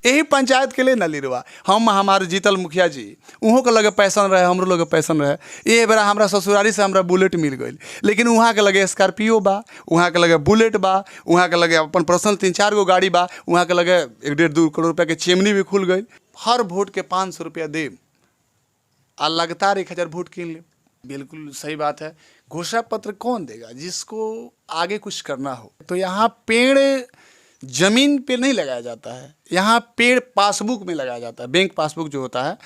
यही पंचायत के लिए न लिरवा हम हमारे जीतल मुखिया जी उहों के लगे पैसन रहे, हमरो लगे पैसन रहे। ये बेरा हमरा ससुरारी से हमरा बुलेट मिल गई, लेकिन वहाँ के लगे स्कॉर्पियो बा, वहाँ के लगे बुलेट बा, वहाँ के लगे अपन पर्सनल 3-4 गो गाड़ी बा, वहाँ के लगे 1-1.5-2 करोड़ रुपया के चिमनी भी खुल गई। हर वोट के 500 रुपया दे आ लगातार 1000 वोट कीन ले। बिल्कुल सही बात है। घोषणा पत्र कौन देगा? जिसको आगे कुछ करना हो। तो यहाँ पेड़ जमीन पे नहीं लगाया जाता है, यहाँ पेड़ पासबुक में लगाया जाता है। बैंक पासबुक जो होता है,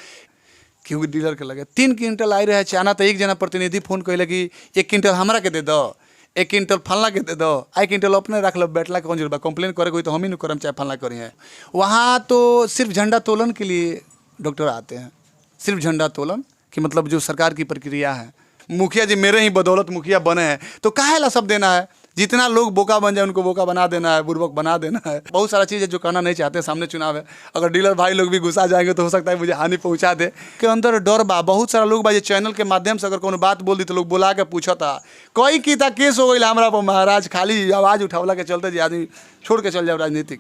क्योंकि डीलर के लगे 3 क्विंटल आई रहे चाना तो एक जना प्रतिनिधि फोन कहले कि 1 क्विंटल हमरा के दे दो, 1 क्विंटल फलना के दे दो, 1 क्विंटल अपने रख लो, बैठला के कौन जरूरत, कंप्लेन करे कोई तो हम ही नहीं करम चाहे फलना करी है। वहाँ तो सिर्फ झंडा तोलन के लिए डॉक्टर आते हैं, सिर्फ झंडा तोलन कि मतलब जो सरकार की प्रक्रिया है। मुखिया जी मेरे ही बदौलत मुखिया बने हैं, तो काहे ला सब देना है? जितना लोग बोका बन जाए उनको बोका बना देना है, बुर्बक बना देना है। बहुत सारा चीज़ है जो कहना नहीं चाहते, सामने चुनाव है। अगर डीलर भाई लोग भी गुस्सा जाएंगे तो हो सकता है मुझे हानि पहुंचा दे के अंदर डर बा। बहुत सारा लोग बा ये चैनल के माध्यम से अगर कोनो बात बोल दी तो लोग बुला के पूछा था कोई की था केस हो गई हमारा पर महाराज, खाली आवाज़ उठावला के चलते जी आदमी छोड़ के चल जाए राजनीतिक।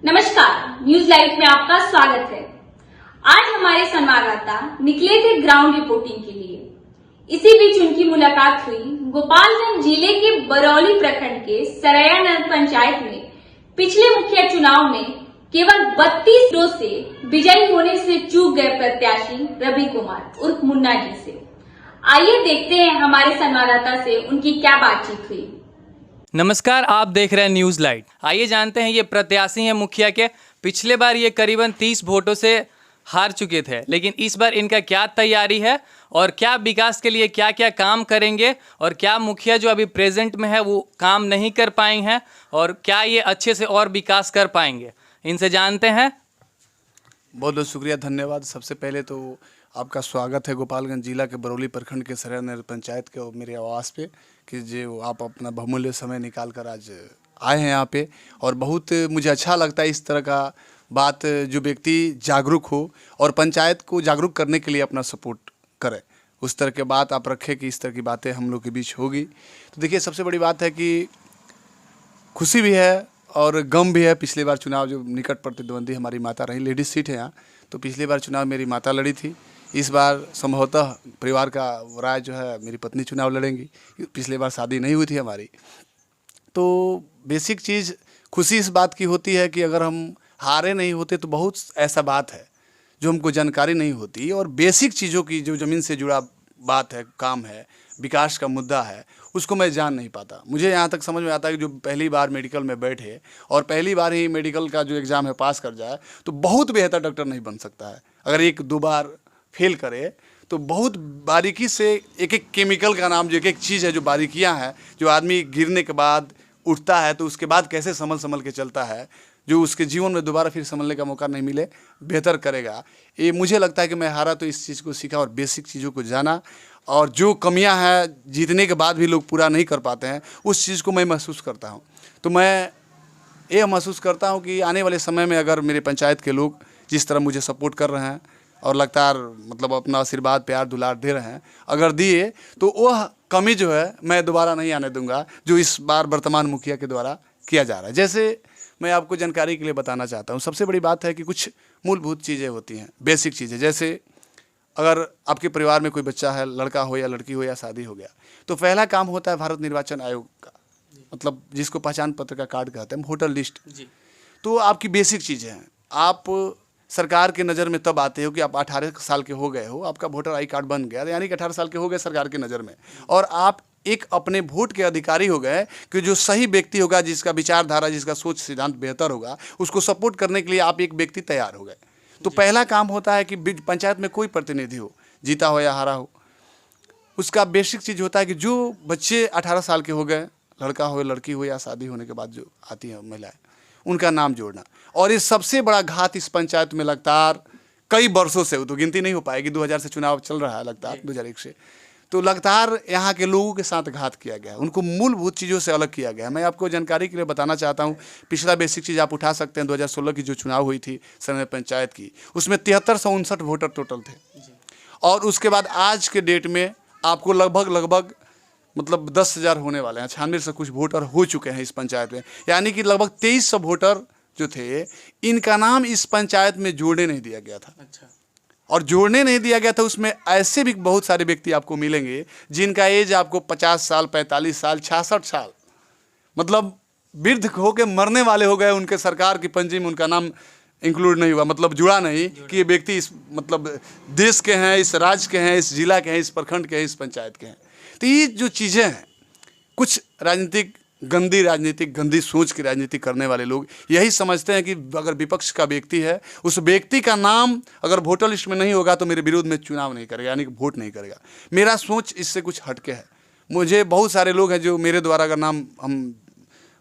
नमस्कार, न्यूज लाइट में आपका स्वागत है। आज हमारे संवाददाता निकले थे ग्राउंड रिपोर्टिंग के लिए। इसी बीच उनकी मुलाकात हुई गोपालगंज जिले के बरौली प्रखंड के सरैया नगर पंचायत में पिछले मुखिया चुनाव में केवल 32 सीटों से विजयी होने से चूक गए प्रत्याशी रवि कुमार उर्फ मुन्ना जी से। आइए देखते हैं हमारे संवाददाता से उनकी क्या बातचीत हुई। नमस्कार, आप देख रहे हैं न्यूज लाइट। आइए जानते हैं ये प्रत्याशी हैं मुखिया के। पिछले बार ये करीबन 30 वोटों से हार चुके थे, लेकिन इस बार इनका क्या तैयारी है और क्या विकास के लिए क्या क्या काम करेंगे, और क्या मुखिया जो अभी प्रेजेंट में है वो काम नहीं कर पाए हैं, और क्या ये अच्छे से और विकास कर पाएंगे, इनसे जानते हैं। बहुत बहुत शुक्रिया, धन्यवाद। सबसे पहले तो आपका स्वागत है गोपालगंज जिला के बरौली प्रखंड के सरैया नगर पंचायत के मेरे आवास पे, कि जो आप अपना बहुमूल्य समय निकाल कर आज आए हैं यहाँ पे। और बहुत मुझे अच्छा लगता है इस तरह का बात, जो व्यक्ति जागरूक हो और पंचायत को जागरूक करने के लिए अपना सपोर्ट करे, उस तरह के बात आप रखें कि इस तरह की बातें हम लोग के बीच होगी। तो देखिए, सबसे बड़ी बात है कि खुशी भी है और गम भी है। पिछली बार चुनाव जो निकट प्रतिद्वंदी हमारी माता रही, लेडीज सीट है यहाँ, तो पिछली बार चुनाव मेरी माता लड़ी थी। इस बार संभवतः परिवार का राय जो है मेरी पत्नी चुनाव लड़ेंगी। पिछली बार शादी नहीं हुई थी हमारी। तो बेसिक चीज़ खुशी इस बात की होती है कि अगर हम हारे नहीं होते तो बहुत ऐसा बात है जो हमको जानकारी नहीं होती, और बेसिक चीज़ों की जो ज़मीन से जुड़ा बात है, काम है, विकास का मुद्दा है, उसको मैं जान नहीं पाता। मुझे यहाँ तक समझ में आता है कि जो पहली बार मेडिकल में बैठे और पहली बार ही मेडिकल का जो एग्ज़ाम है पास कर जाए तो बहुत बेहतर डॉक्टर नहीं बन सकता है। अगर 1-2 बार फेल करे तो बहुत बारीकी से एक एक केमिकल का नाम, जो एक एक चीज़ है, जो बारीकियाँ हैं, जो आदमी गिरने के बाद उठता है तो उसके बाद कैसे संभल के चलता है, जो उसके जीवन में दोबारा फिर संभलने का मौका नहीं मिले, बेहतर करेगा। ये मुझे लगता है कि मैं हारा तो इस चीज़ को सीखा और बेसिक चीज़ों को जाना, और जो कमियां हैं जीतने के बाद भी लोग पूरा नहीं कर पाते हैं, उस चीज़ को मैं महसूस करता हूं। तो मैं ये महसूस करता हूं कि आने वाले समय में अगर मेरे पंचायत के लोग जिस तरह मुझे सपोर्ट कर रहे हैं और लगातार मतलब अपना आशीर्वाद प्यार दुलार दे रहे हैं, अगर दिए तो वह कमी जो है मैं दोबारा नहीं आने दूंगा, जो इस बार वर्तमान मुखिया के द्वारा किया जा रहा है। जैसे मैं आपको जानकारी के लिए बताना चाहता हूँ, सबसे बड़ी बात है कि कुछ मूलभूत चीज़ें होती हैं, बेसिक चीज़ें। जैसे अगर आपके परिवार में कोई बच्चा है, लड़का हो या लड़की हो या शादी हो गया, तो पहला काम होता है भारत निर्वाचन आयोग का, मतलब जिसको पहचान पत्र का कार्ड कहते हैं, वोटर लिस्ट। तो आपकी बेसिक चीज़ें हैं। आप सरकार के नज़र में तब आते हो कि आप 18 साल के हो गए हो, आपका वोटर आई कार्ड बन गया, यानी कि 18 साल के हो गए सरकार की नज़र में, और आप एक अपने वोट के अधिकारी हो गए कि जो सही व्यक्ति होगा, जिसका विचारधारा, जिसका सोच सिद्धांत बेहतर होगा, उसको सपोर्ट करने के लिए आप एक व्यक्ति तैयार हो गए। तो पहला काम होता है कि पंचायत में कोई प्रतिनिधि हो, जीता हो या हारा हो, उसका बेसिक चीज़ होता है कि जो बच्चे 18 साल के हो गए, लड़का हो लड़की हो या शादी होने के बाद जो आती हैं महिलाएं, उनका नाम जोड़ना। और ये सबसे बड़ा घात इस पंचायत में लगातार कई वर्षों से, तो गिनती नहीं हो पाएगी, 2000 से चुनाव चल रहा है, लगातार 2001 से, तो लगातार यहाँ के लोगों के साथ घात किया गया है, उनको मूलभूत चीज़ों से अलग किया गया है। मैं आपको जानकारी के लिए बताना चाहता हूँ, पिछला बेसिक चीज़ आप उठा सकते हैं, 2016 की जो चुनाव हुई थी सरैया पंचायत की, उसमें 7359 वोटर टोटल थे, और उसके बाद आज के डेट में आपको लगभग मतलब 10,000 होने वाले हैं। 96 से कुछ वोटर हो चुके हैं इस पंचायत में, यानी कि लगभग 2300 वोटर जो थे, इनका नाम इस पंचायत में जोड़ने नहीं दिया गया था। अच्छा। और जोड़ने नहीं दिया गया था, उसमें ऐसे भी बहुत सारे व्यक्ति आपको मिलेंगे जिनका एज आपको 50 साल, 45 साल, 66 साल, मतलब वृद्ध होकर मरने वाले हो गए। उनके सरकार की पंजी में उनका नाम इंक्लूड नहीं हुआ, मतलब जुड़ा नहीं कि ये व्यक्ति इस मतलब देश के हैं, इस राज्य के हैं, इस जिला के हैं, इस प्रखंड के हैं, इस पंचायत के हैं। तो ये जो चीज़ें हैं, कुछ राजनीतिक गंदी सोच की राजनीति करने वाले लोग यही समझते हैं कि अगर विपक्ष का व्यक्ति है, उस व्यक्ति का नाम अगर वोटर लिस्ट में नहीं होगा तो मेरे विरोध में चुनाव नहीं करेगा, यानी कि वोट नहीं करेगा। मेरा सोच इससे कुछ हटके है। मुझे बहुत सारे लोग हैं जो मेरे द्वारा अगर नाम हम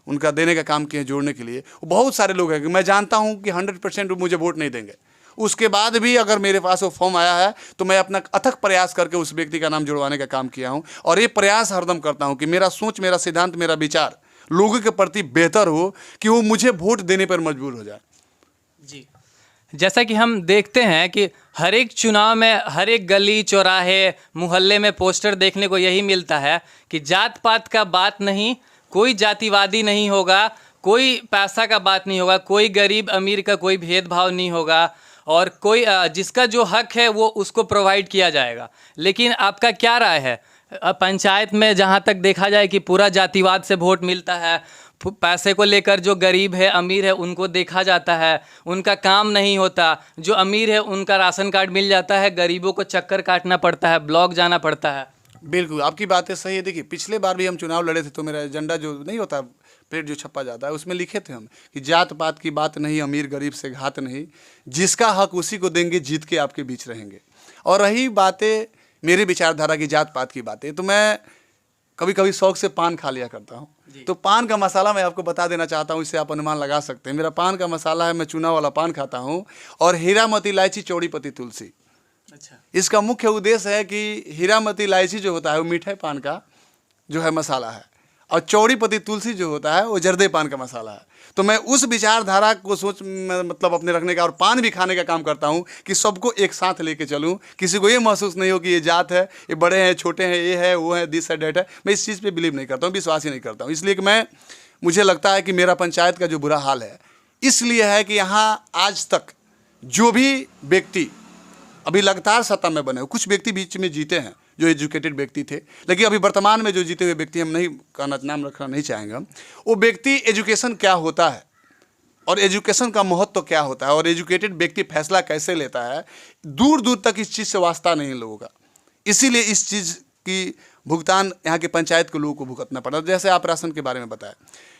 उनका देने का काम किए जोड़ने के लिए, बहुत सारे लोग हैं कि मैं जानता हूं कि 100% मुझे वोट नहीं देंगे। उसके बाद भी अगर मेरे पास वो फॉर्म आया है तो मैं अपना अथक प्रयास करके उस व्यक्ति का नाम जुड़वाने का काम किया हूं। और ये प्रयास हरदम करता हूं कि मेरा सोच, मेरा सिद्धांत, मेरा विचार लोगों के प्रति बेहतर हो, कि वो मुझे वोट देने पर मजबूर हो जाए। जी, जैसा कि हम देखते हैं कि हर एक चुनाव में, हर एक गली चौराहे मोहल्ले में पोस्टर देखने को यही मिलता है कि जात पात का बात नहीं, कोई जातिवादी नहीं होगा, कोई पैसा का बात नहीं होगा, कोई गरीब अमीर का कोई भेदभाव नहीं होगा, और कोई जिसका जो हक है वो उसको प्रोवाइड किया जाएगा। लेकिन आपका क्या राय है? पंचायत में जहाँ तक देखा जाए कि पूरा जातिवाद से वोट मिलता है, पैसे को लेकर जो गरीब है, अमीर है, उनको देखा जाता है, उनका काम नहीं होता। जो अमीर है उनका राशन कार्ड मिल जाता है, गरीबों को चक्कर काटना पड़ता है, ब्लॉक जाना पड़ता है। बिल्कुल, आपकी बातें सही है। देखिए, पिछले बार भी हम चुनाव लड़े थे तो मेरा एजेंडा जो नहीं होता, प्लेट जो छपा जाता है, उसमें लिखे थे हम कि जात पात की बात नहीं, अमीर गरीब से घात नहीं, जिसका हक उसी को देंगे, जीत के आपके बीच रहेंगे। और रही बातें मेरी विचारधारा की, जात पात की बातें, तो मैं कभी कभी शौक से पान खा लिया करता हूँ। तो पान का मसाला मैं आपको बता देना चाहता हूँ, इससे आप अनुमान लगा सकते हैं। मेरा पान का मसाला है, मैं चूना वाला पान खाता हूँ, और हीरामती इलायची, चौड़ी पत्ती, तुलसी। अच्छा। इसका मुख्य उद्देश्य है कि हीरामती इलायची जो होता है वो मीठे पान का जो है मसाला है, और चौड़ी पत्ती तुलसी जो होता है वो जर्दे पान का मसाला है। तो मैं उस विचारधारा को सोच मतलब अपने रखने का और पान भी खाने का काम करता हूँ कि सबको एक साथ लेके चलूँ, किसी को ये महसूस नहीं हो कि ये जात है, ये बड़े हैं, छोटे हैं, ये है, वो है, दिस है, डेट है। मैं इस चीज़ पे बिलीव नहीं करता हूँ, विश्वास ही नहीं करता हूँ। इसलिए कि मुझे लगता है कि मेरा पंचायत का जो बुरा हाल है इसलिए है कि यहाँ आज तक जो भी व्यक्ति अभी लगातार सत्ता में बने, कुछ व्यक्ति बीच में जीते हैं जो एजुकेटेड व्यक्ति थे, लेकिन अभी वर्तमान में जो जीते हुए व्यक्ति, हम नहीं कहना, नाम रखना नहीं चाहेंगे हम, वो व्यक्ति एजुकेशन क्या होता है और एजुकेशन का महत्व क्या होता है और एजुकेटेड व्यक्ति फैसला कैसे लेता है, दूर दूर तक इस चीज़ से वास्ता नहीं लोगों का। इसीलिए इस चीज़ की भुगतान यहाँ के पंचायत के लोगों को भुगतना पड़ा। जैसे आप राशन के बारे में बताया,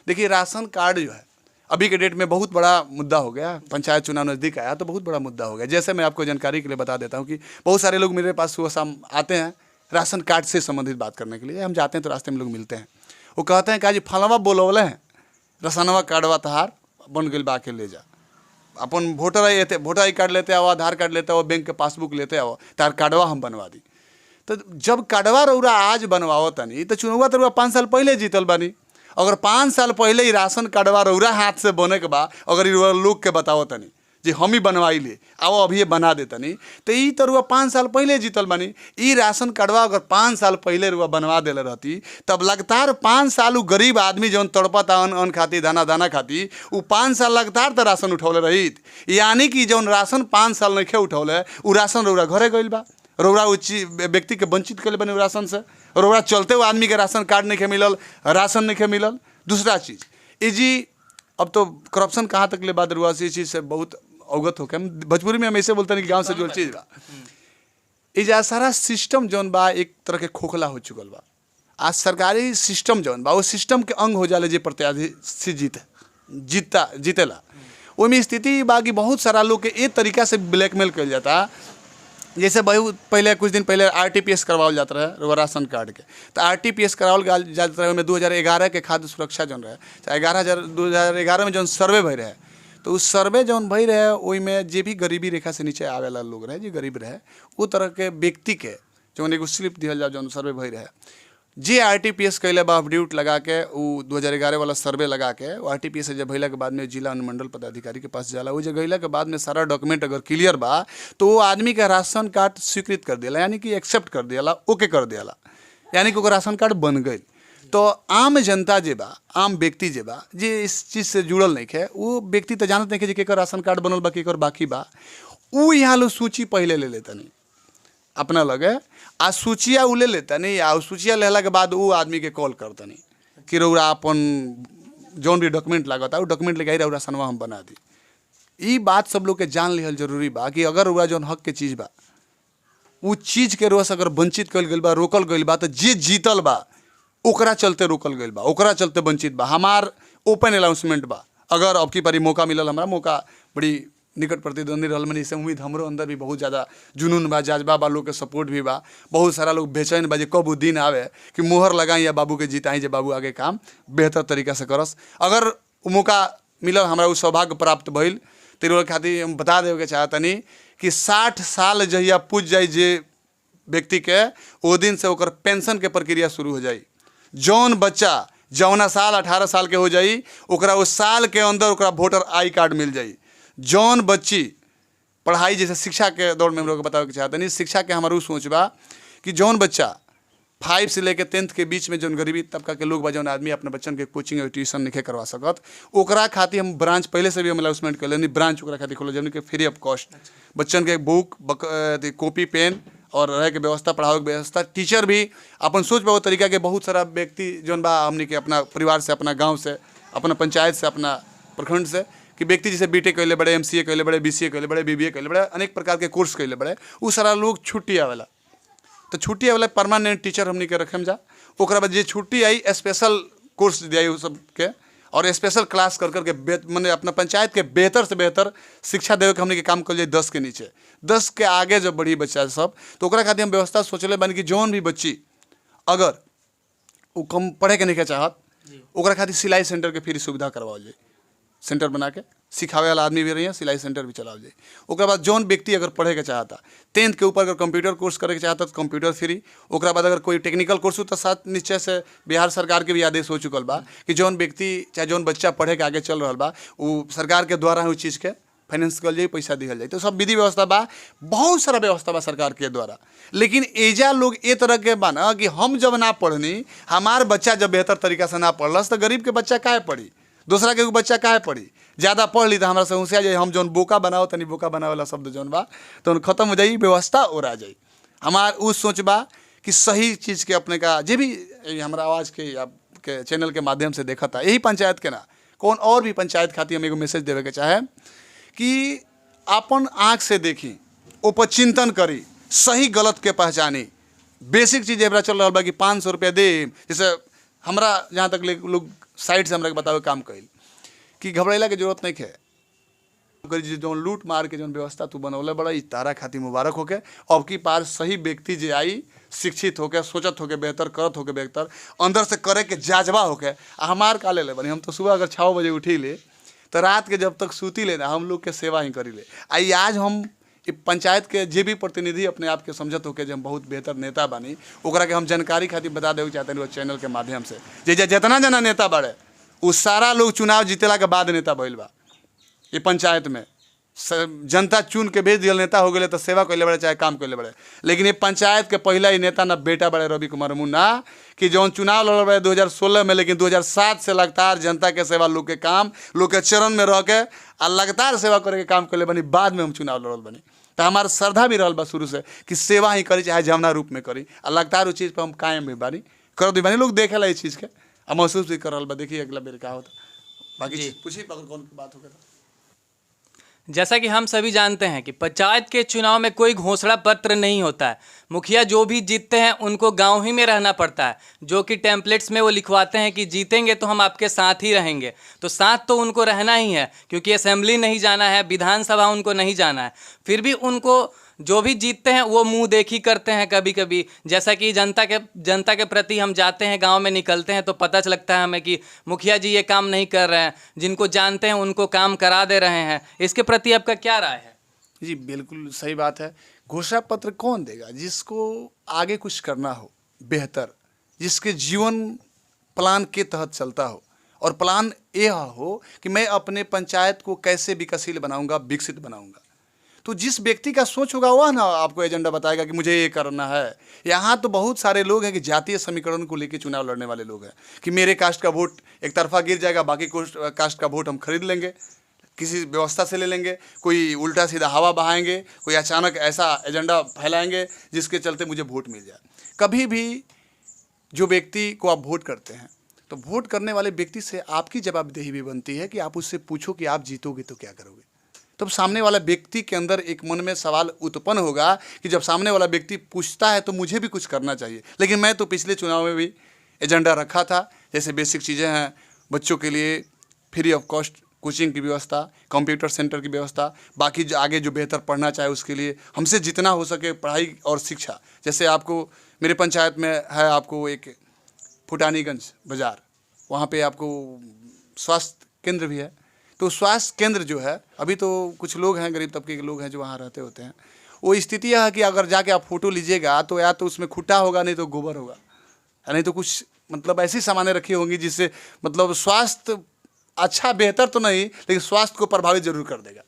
देखिए राशन कार्ड जो है अभी के डेट में बहुत बड़ा मुद्दा हो गया। पंचायत चुनाव नज़दीक आया तो बहुत बड़ा मुद्दा हो गया। जैसे मैं आपको जानकारी के लिए बता देता हूँ कि बहुत सारे लोग मेरे पास सुबह शाम आते हैं राशन कार्ड से संबंधित बात करने के लिए। हम जाते हैं तो रास्ते में लोग मिलते हैं, वो कहते हैं कि जी फलवा बोलवले हैं, राशनवा कार्डवा तहार बन गई, बा के ले जा, अपन वोटर आई कार्ड लेते आओ, आधार कार्ड लेते आओ, बैंक के पासबुक लेते आओ, तार कार्डवा हम बनवा दी। तो जब कार्डवा रउरा आज बनवाओ तनी तो चुनाव तो 5 साल पहले जीतल बानी। अगर 5 साल पहले ही राशन कार्डवा रउरा हाथ से बने के बाद अगर लोग के बताओ तनी जी हम ही बनवाई ले आओ अभी ये बना दे तनी, तो ई तो रुआ 5 साल पहले जीतल बानी। ई राशन कार्डवा अगर 5 साल पहले रुआ बनवा देले रहती तब लगातार 5 साल वो गरीब आदमी जौन तड़पता अन्न खाती, दाना दाना खाती, वो 5 साल लगातार तो राशन उठौले रही। यानी कि जौन राशन 5 साल नहीं उठौले वो राशन रउरा घरे गइल बा, रउरा व्यक्ति के वंचित कर बने राशन से, रउरा चलते हुए आदमी के राशन कार्ड नहीं मिलल, राशन नहीं मिलल। दूसरा चीज़ ये जी, अब तो करप्शन कहाँ तक ले बात रुआ, इस चीज़ से बहुत अवगत होकर हम भोजपुरी में हम ऐसे बोलते हैं कि गांव से जुड़ल चीज़ बा। ये सारा सिस्टम जौन बा एक तरह के खोखला हो चुकल बा। आज सरकारी सिस्टम जौन बा वो सिस्टम के अंग हो जाले जे प्रत्याशी जीतेला। ओमें स्थिति बा कि बहुत सारा लोग के एक तरीका से ब्लैकमेल कर जाता। जैसे बहुत पहले कुछ दिन पहले RTPS करवाओ जाता रहे राशन कार्ड के, तो RTPS कराओल जाता रहे में 2011 के खाद्य सुरक्षा जौन रहे, 2011 में जौन सर्वे भई रहे, तो उस सर्वे जौन भई रहे वही में जे भी गरीबी रेखा से नीचे आवेला लोग रहे, जो गरीब रहे, वो तरह के व्यक्ति के जौन एगो स्लिप दिया जाओ जौन सर्वे भई रहे, जे RTPS कैले बा अपड्यूट लगा के, वो 2011 वाला सर्वे लगा के RTPS जब भैला के बाद में जिला अनुमंडल पदाधिकारी के पास जाला, वो जब गैला के बाद में सारा डॉक्यूमेंट अगर क्लियर बा तो वो आदमी का राशन कार्ड स्वीकृत कर दिया, यानी कि एक्सेप्ट कर दिया, ओके कर दिया, यानी कि राशन कार्ड बन गई। तो आम जनता जे बा, आम व्यक्ति जे बा, जे इस चीज़ से जुड़ल नहीं है, वो व्यक्ति तो जानत नहीं कि केकर राशन कार्ड बनल बा, केकर बाकी बा, वो यहाँ लोग सूची पहले ले लेता नहीं अपना लगे, आ सूचिया उ ले लेता नहीं, आ सूचिया लेला के बाद वो आदमी के कॉल करता नहीं कि रउरा अपन जौन भी डॉक्यूमेंट लागता, वो डॉक्यूमेंट लेके आई रउरा सनवा हम बना दी। ई बात सब लोग के जान लिहल जरूरी बा कि अगर रउरा जौन हक के चीज़ बा, वो चीज़ के रोस अगर वंचित कल गई बा, रोकल गई बा, तो जे जीतल बा ओकरा चलते रोकल गई बा, ओकरा चलते वंचित बा। हमार ओपन अनाउंसमेंट बा, अगर अब की बारी मौका मिलल, हमारा मौका बड़ी निकट प्रतिद्वंदी रहल मनी से उम्मीद हमरो अंदर भी बहुत ज़्यादा जुनून बा, जज्बा बा, लोग के सपोर्ट भी बा। बहुत सारा लोग बेचैन बा जे कब वो दिन आवे कि मोहर लगाई या बाबू के जिताई, जे बाबू आगे काम बेहतर तरीका से करस। अगर वो मौका मिलल, हमारा वो सौभाग्य प्राप्त भइल, तो खातिर हम बता देवे के चाहतनी कि 60 साल जहिया पूज जाए जे व्यक्ति के, वो दिन से ओकर पेंशन के प्रक्रिया शुरू हो जाई। जौन बच्चा जौना साल 18 साल के हो जाई, ओकरा उस साल के अंदर ओकरा वोटर आई कार्ड मिल जाई। जौन बच्ची पढ़ाई, जैसे शिक्षा के दौर में हम लोग बतावे के चाहते नहीं, शिक्षा के हमारू सोच बा कि जौन बच्चा 5 से लेकर 10th के बीच में जौन गरीबी तबका के लोग बा, जौन आदमी अपने बच्चन के कोचिंग और ट्यूशन नहीं करवा सकत, ओकरा खातिर हम ब्रांच पहले से भी हम अनाउंसमेंट कर लेनी, ब्रांच ओकरा खातिर खोल जौन के फ्री ऑफ कॉस्ट बच्चन के बुक, कॉपी, पेन और रहे के व्यवस्था, पढ़ावे के व्यवस्था, टीचर भी अपन सोच बा वो तरीका के। बहुत सारा व्यक्ति जौन बा हमनी के अपना परिवार से, अपना गाँव से, अपना पंचायत से, अपना प्रखंड से, कि व्यक्ति जैसे बीटेक कैले बड़े, MCA कैले बड़े, BCA कैले बड़े, BBA कैले बड़े, अनेक प्रकार के कोर्स कैले बड़े, वो सारा लोग छुट्टी आवेला। तो छुट्टी आवेला परमानेंट टीचर हमनी के रखम जा, ओकरा बाद जे छुट्टी आई स्पेशल कोर्स दिया वो सब के, और स्पेशल क्लास कर करके मैंने अपना पंचायत के बेहतर से बेहतर शिक्षा देवे के हमने के काम कर जाए। 10 के नीचे, 10 के आगे जब बढ़ी बच्चा सब, तो ओकरा खातिर हम व्यवस्था सोचले बन कि जौन भी बच्ची अगर वो कम पढ़े के नहीं के चाहत, ओकरा खातिर सिलाई सेंटर के फ्री सुविधा करवाओ जाए। सेंटर बना के सिखावे वाला आदमी भी रही है, सिलाई सेंटर भी चलाओ जाए। ओकरा बाद जौन व्यक्ति अगर पढ़े के चाहता, 10th के ऊपर अगर कंप्यूटर कोर्स करे के चाहता तो कंप्यूटर फ्री। ओकरा बाद अगर कोई टेक्निकल कोर्स हो तो साथ नीचे से बिहार सरकार के भी आदेश हो चुकल बा कि जौन व्यक्ति चाहे जौन बच्चा पढ़े के आगे चल रहा बा, वो सरकार के द्वारा उस चीज़ के फाइनेंस कल जाए, पैसा दिहल जाए। तो सब विधि व्यवस्था बा, बहुत सारा व्यवस्था बा सरकार के द्वारा। लेकिन एजा लोग ए तरह के बा ना कि हम जब ना पढ़नी, हमार बच्चा जब बेहतर तरीका से ना पढ़लस, तो गरीब के बच्चा काहे पढ़ी, दूसरा के बच्चा काहे पढ़ी। ज़्यादा पढ़ ली तो हमारा से होशियार जाए, हम जौन बोका बनाओ तनी बोका बनावे वाला शब्द जौन बा तो खत्म हो जाई, व्यवस्था और आ जाई। हमार उ सोच बा कि सही चीज़ के अपने का जे भी हमारा आवाज़ के आपके चैनल के माध्यम से देखा था, यही पंचायत के ना कौन और भी पंचायत खातिर हम एगो मैसेज देवे के चाहे कि अपन आँख से देखी, ऊपर चिंतन करी, सही गलत के पहचानी। बेसिक चीज़ एवरा चल रहा बा कि 500 रुपया दे, जैसे हमरा जहाँ तक लोग साइड से हमरा के बतावे काम कइल कि घबराइला के जरूरत नहीं है। जो लूट मार के जो व्यवस्था तू बनौले बड़ा, ई तारा खातिर मुबारक होके। अब की पार सही व्यक्ति जे आई, शिक्षित होके, सोचत होके, बेहतर करत होके, बेहतर अंदर से करे के जाजबा होके। हमार का ले बनी, हम तो सुबह अगर 6 बजे उठी ले तो रात के जब तक सूती ले ना, हम लोग के सेवा ही करी ले। आई आज हम पंचायत के जे भी प्रतिनिधि अपने आप के समझत होके जो हम बहुत बेहतर नेता बानी, ओकरा के हम जानकारी खातिर बता देवे चाहते हैं चैनल के माध्यम से। जे जितना जना नेता बाड़े, वो सारा लोग चुनाव जीतला के बाद नेता भइल बा। ये पंचायत में जनता चुन के भेज दियल नेता हो गए तो सेवा कैले बड़े चाहे काम कैले बड़े। लेकिन ये पंचायत के पहला ही नेता ना बेटा बड़े रवि कुमार मुन्ना, कि जौन चुनाव लड़ रहे 2016 में, लेकिन 2007 से लगातार जनता के सेवा, लोग के काम, लोग के चरण में रह के आ लगातार सेवा करे के काम कैले बनी। बाद में हम चुनाव लड़ल बनी, तो हमार श्रद्धा भी रहल बा शुरू से कि सेवा ही करी, चाहे जमना रूप में करी, आ लगातार उस चीज़ पर हम कायम भी बानी, कर दी बानी। लोग देखेला इस चीज़ के आ महसूस भी कर रहा बा। देखिए अगला बेर का होता, बाकी पूछिए अगर कौन की बात होगा। जैसा कि हम सभी जानते हैं कि पंचायत के चुनाव में कोई घोषणा पत्र नहीं होता है। मुखिया जो भी जीतते हैं उनको गांव ही में रहना पड़ता है, जो कि टेम्पलेट्स में वो लिखवाते हैं कि जीतेंगे तो हम आपके साथ ही रहेंगे। तो साथ तो उनको रहना ही है, क्योंकि असेंबली नहीं जाना है, विधानसभा उनको नहीं जाना है। फिर भी उनको जो भी जीतते हैं वो मुंह देखी करते हैं कभी कभी। जैसा कि जनता के प्रति हम जाते हैं, गांव में निकलते हैं तो पता लगता है हमें कि मुखिया जी ये काम नहीं कर रहे हैं, जिनको जानते हैं उनको काम करा दे रहे हैं। इसके प्रति आपका क्या राय है? जी बिल्कुल सही बात है। घोषणा पत्र कौन देगा? जिसको आगे कुछ करना हो बेहतर, जिसके जीवन प्लान के तहत चलता हो, और प्लान यह हो कि मैं अपने पंचायत को कैसे विकसित बनाऊंगा, विकसित बनाऊंगा। तो जिस व्यक्ति का सोच होगा वह ना आपको एजेंडा बताएगा कि मुझे ये करना है। यहाँ तो बहुत सारे लोग हैं कि जातीय समीकरण को लेकर चुनाव लड़ने वाले लोग हैं कि मेरे कास्ट का वोट एक तरफा गिर जाएगा, बाकी कास्ट का वोट हम खरीद लेंगे, किसी व्यवस्था से ले लेंगे, कोई उल्टा सीधा हवा बहाएंगे, कोई अचानक ऐसा एजेंडा फैलाएंगे जिसके चलते मुझे वोट मिल जाए। कभी भी जो व्यक्ति को आप वोट करते हैं तो वोट करने वाले व्यक्ति से आपकी जवाबदेही भी बनती है कि आप उससे पूछो कि आप जीतोगे तो क्या करोगे। तब सामने वाला व्यक्ति के अंदर एक मन में सवाल उत्पन्न होगा कि जब सामने वाला व्यक्ति पूछता है तो मुझे भी कुछ करना चाहिए। लेकिन मैं तो पिछले चुनाव में भी एजेंडा रखा था, जैसे बेसिक चीज़ें हैं, बच्चों के लिए फ्री ऑफ कॉस्ट कोचिंग की व्यवस्था, कंप्यूटर सेंटर की व्यवस्था, बाकी जो आगे जो बेहतर पढ़ना चाहे उसके लिए हमसे जितना हो सके पढ़ाई और शिक्षा। जैसे आपको मेरे पंचायत में है, आपको एक फुटानीगंज बाज़ार, वहाँ पे आपको स्वास्थ्य केंद्र भी है। तो स्वास्थ्य केंद्र जो है, अभी तो कुछ लोग हैं, गरीब तबके के लोग हैं जो वहाँ रहते होते हैं, वो स्थिति यह है कि अगर जाके आप फ़ोटो लीजिएगा तो या तो उसमें खुट्टा होगा, नहीं तो गोबर होगा, नहीं तो कुछ मतलब ऐसी सामानें रखी होंगी जिससे मतलब स्वास्थ्य अच्छा बेहतर तो नहीं लेकिन स्वास्थ्य को प्रभावित जरूर कर देगा।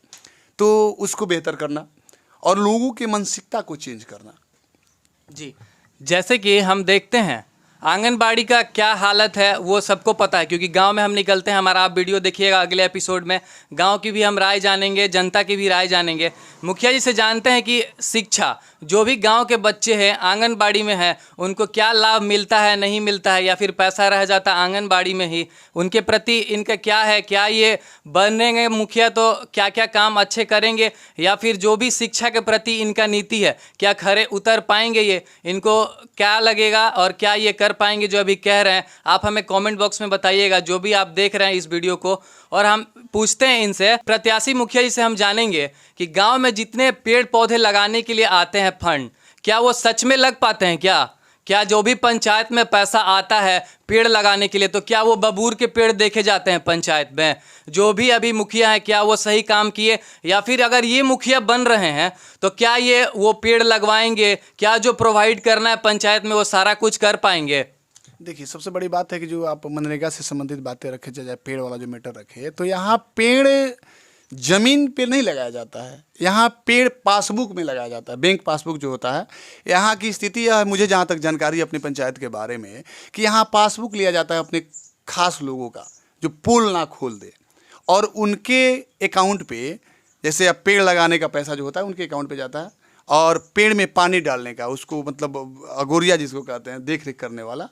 तो उसको बेहतर करना और लोगों की मानसिकता को चेंज करना। जी, जैसे कि हम देखते हैं आंगनबाड़ी का क्या हालत है वो सबको पता है, क्योंकि गांव में हम निकलते हैं। हमारा आप वीडियो देखिएगा, अगले एपिसोड में गांव की भी हम राय जानेंगे, जनता की भी राय जानेंगे। मुखिया जी से जानते हैं कि शिक्षा, जो भी गांव के बच्चे हैं आंगनबाड़ी में हैं, उनको क्या लाभ मिलता है, नहीं मिलता है, या फिर पैसा रह जाता आंगनबाड़ी में ही, उनके प्रति इनका क्या है, क्या ये बनेंगे मुखिया तो क्या क्या काम अच्छे करेंगे, या फिर जो भी शिक्षा के प्रति इनका नीति है क्या खरे उतर पाएंगे, ये इनको क्या लगेगा और क्या ये कर पाएंगे जो अभी कह रहे हैं। आप हमें कमेंट बॉक्स में बताइएगा, जो भी आप देख रहे हैं इस वीडियो को। और हम पूछते हैं इनसे, प्रत्याशी मुखिया जी से हम जानेंगे कि गांव में जितने पेड़ पौधे लगाने के लिए आते हैं फंड, क्या वो सच में लग पाते हैं? क्या जो भी पंचायत में पैसा आता है पेड़ लगाने के लिए, तो क्या वो बबूर के पेड़ देखे जाते हैं पंचायत में? जो भी अभी मुखिया है क्या वो सही काम किए, या फिर अगर ये मुखिया बन रहे हैं तो क्या ये वो पेड़ लगवाएंगे, क्या जो प्रोवाइड करना है पंचायत में वो सारा कुछ कर पाएंगे? देखिए, सबसे बड़ी बात है कि जो आप मनरेगा से संबंधित बातें रखे, चाहे पेड़ वाला जो मैटर रखे, तो यहाँ पेड़ जमीन पे नहीं लगाया जाता है, यहाँ पेड़ पासबुक में लगाया जाता है, बैंक पासबुक जो होता है। यहाँ की स्थिति यह है, मुझे जहाँ तक जानकारी अपनी पंचायत के बारे में, कि यहाँ पासबुक लिया जाता है अपने खास लोगों का जो पोल ना खोल दे, और उनके अकाउंट पे, जैसे अब पेड़ लगाने का पैसा जो होता है उनके अकाउंट पे जाता है, और पेड़ में पानी डालने का, उसको मतलब अगोरिया जिसको कहते हैं, देख रेख करने वाला,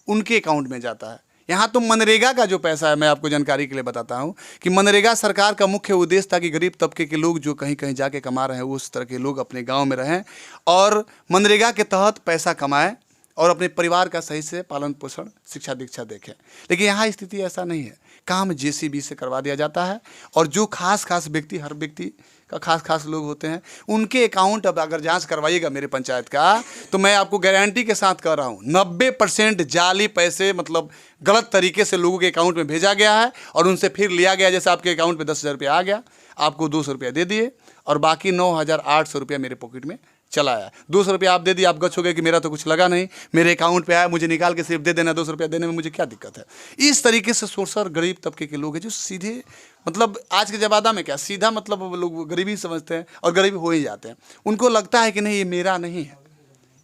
उनके अकाउंट में जाता है। यहाँ तो मनरेगा का जो पैसा है, मैं आपको जानकारी के लिए बताता हूँ कि मनरेगा सरकार का मुख्य उद्देश्य था कि गरीब तबके के लोग जो कहीं कहीं जाके कमा रहे हैं, उस तरह के लोग अपने गांव में रहें और मनरेगा के तहत पैसा कमाएं और अपने परिवार का सही से पालन पोषण, शिक्षा दीक्षा देखें। लेकिन यहाँ स्थिति ऐसा नहीं है, काम जेसीबी से करवा दिया जाता है, और जो खास व्यक्ति, हर व्यक्ति का खास लोग होते हैं, उनके अकाउंट अब अगर जांच करवाइएगा मेरे पंचायत का, तो मैं आपको गारंटी के साथ कह रहा हूँ 90% जाली पैसे, मतलब गलत तरीके से लोगों के अकाउंट में भेजा गया है और उनसे फिर लिया गया। जैसे आपके अकाउंट में 10,000 रुपया आ गया, आपको 200 रुपया दे दिए और बाकी 9,800 रुपया मेरे पॉकेट में चला आया। 200 रुपया आप दे दिए, आप गच हो गए कि मेरा तो कुछ लगा नहीं, मेरे अकाउंट पे आया, मुझे निकाल के सिर्फ दे देना, 200 रुपया देने में मुझे क्या दिक्कत है। इस तरीके से सोचकर गरीब तबके के लोग हैं जो सीधे, मतलब आज के ज़माना में क्या सीधा मतलब लोग गरीबी समझते हैं और गरीब हो ही जाते हैं। उनको लगता है कि नहीं, ये मेरा नहीं है,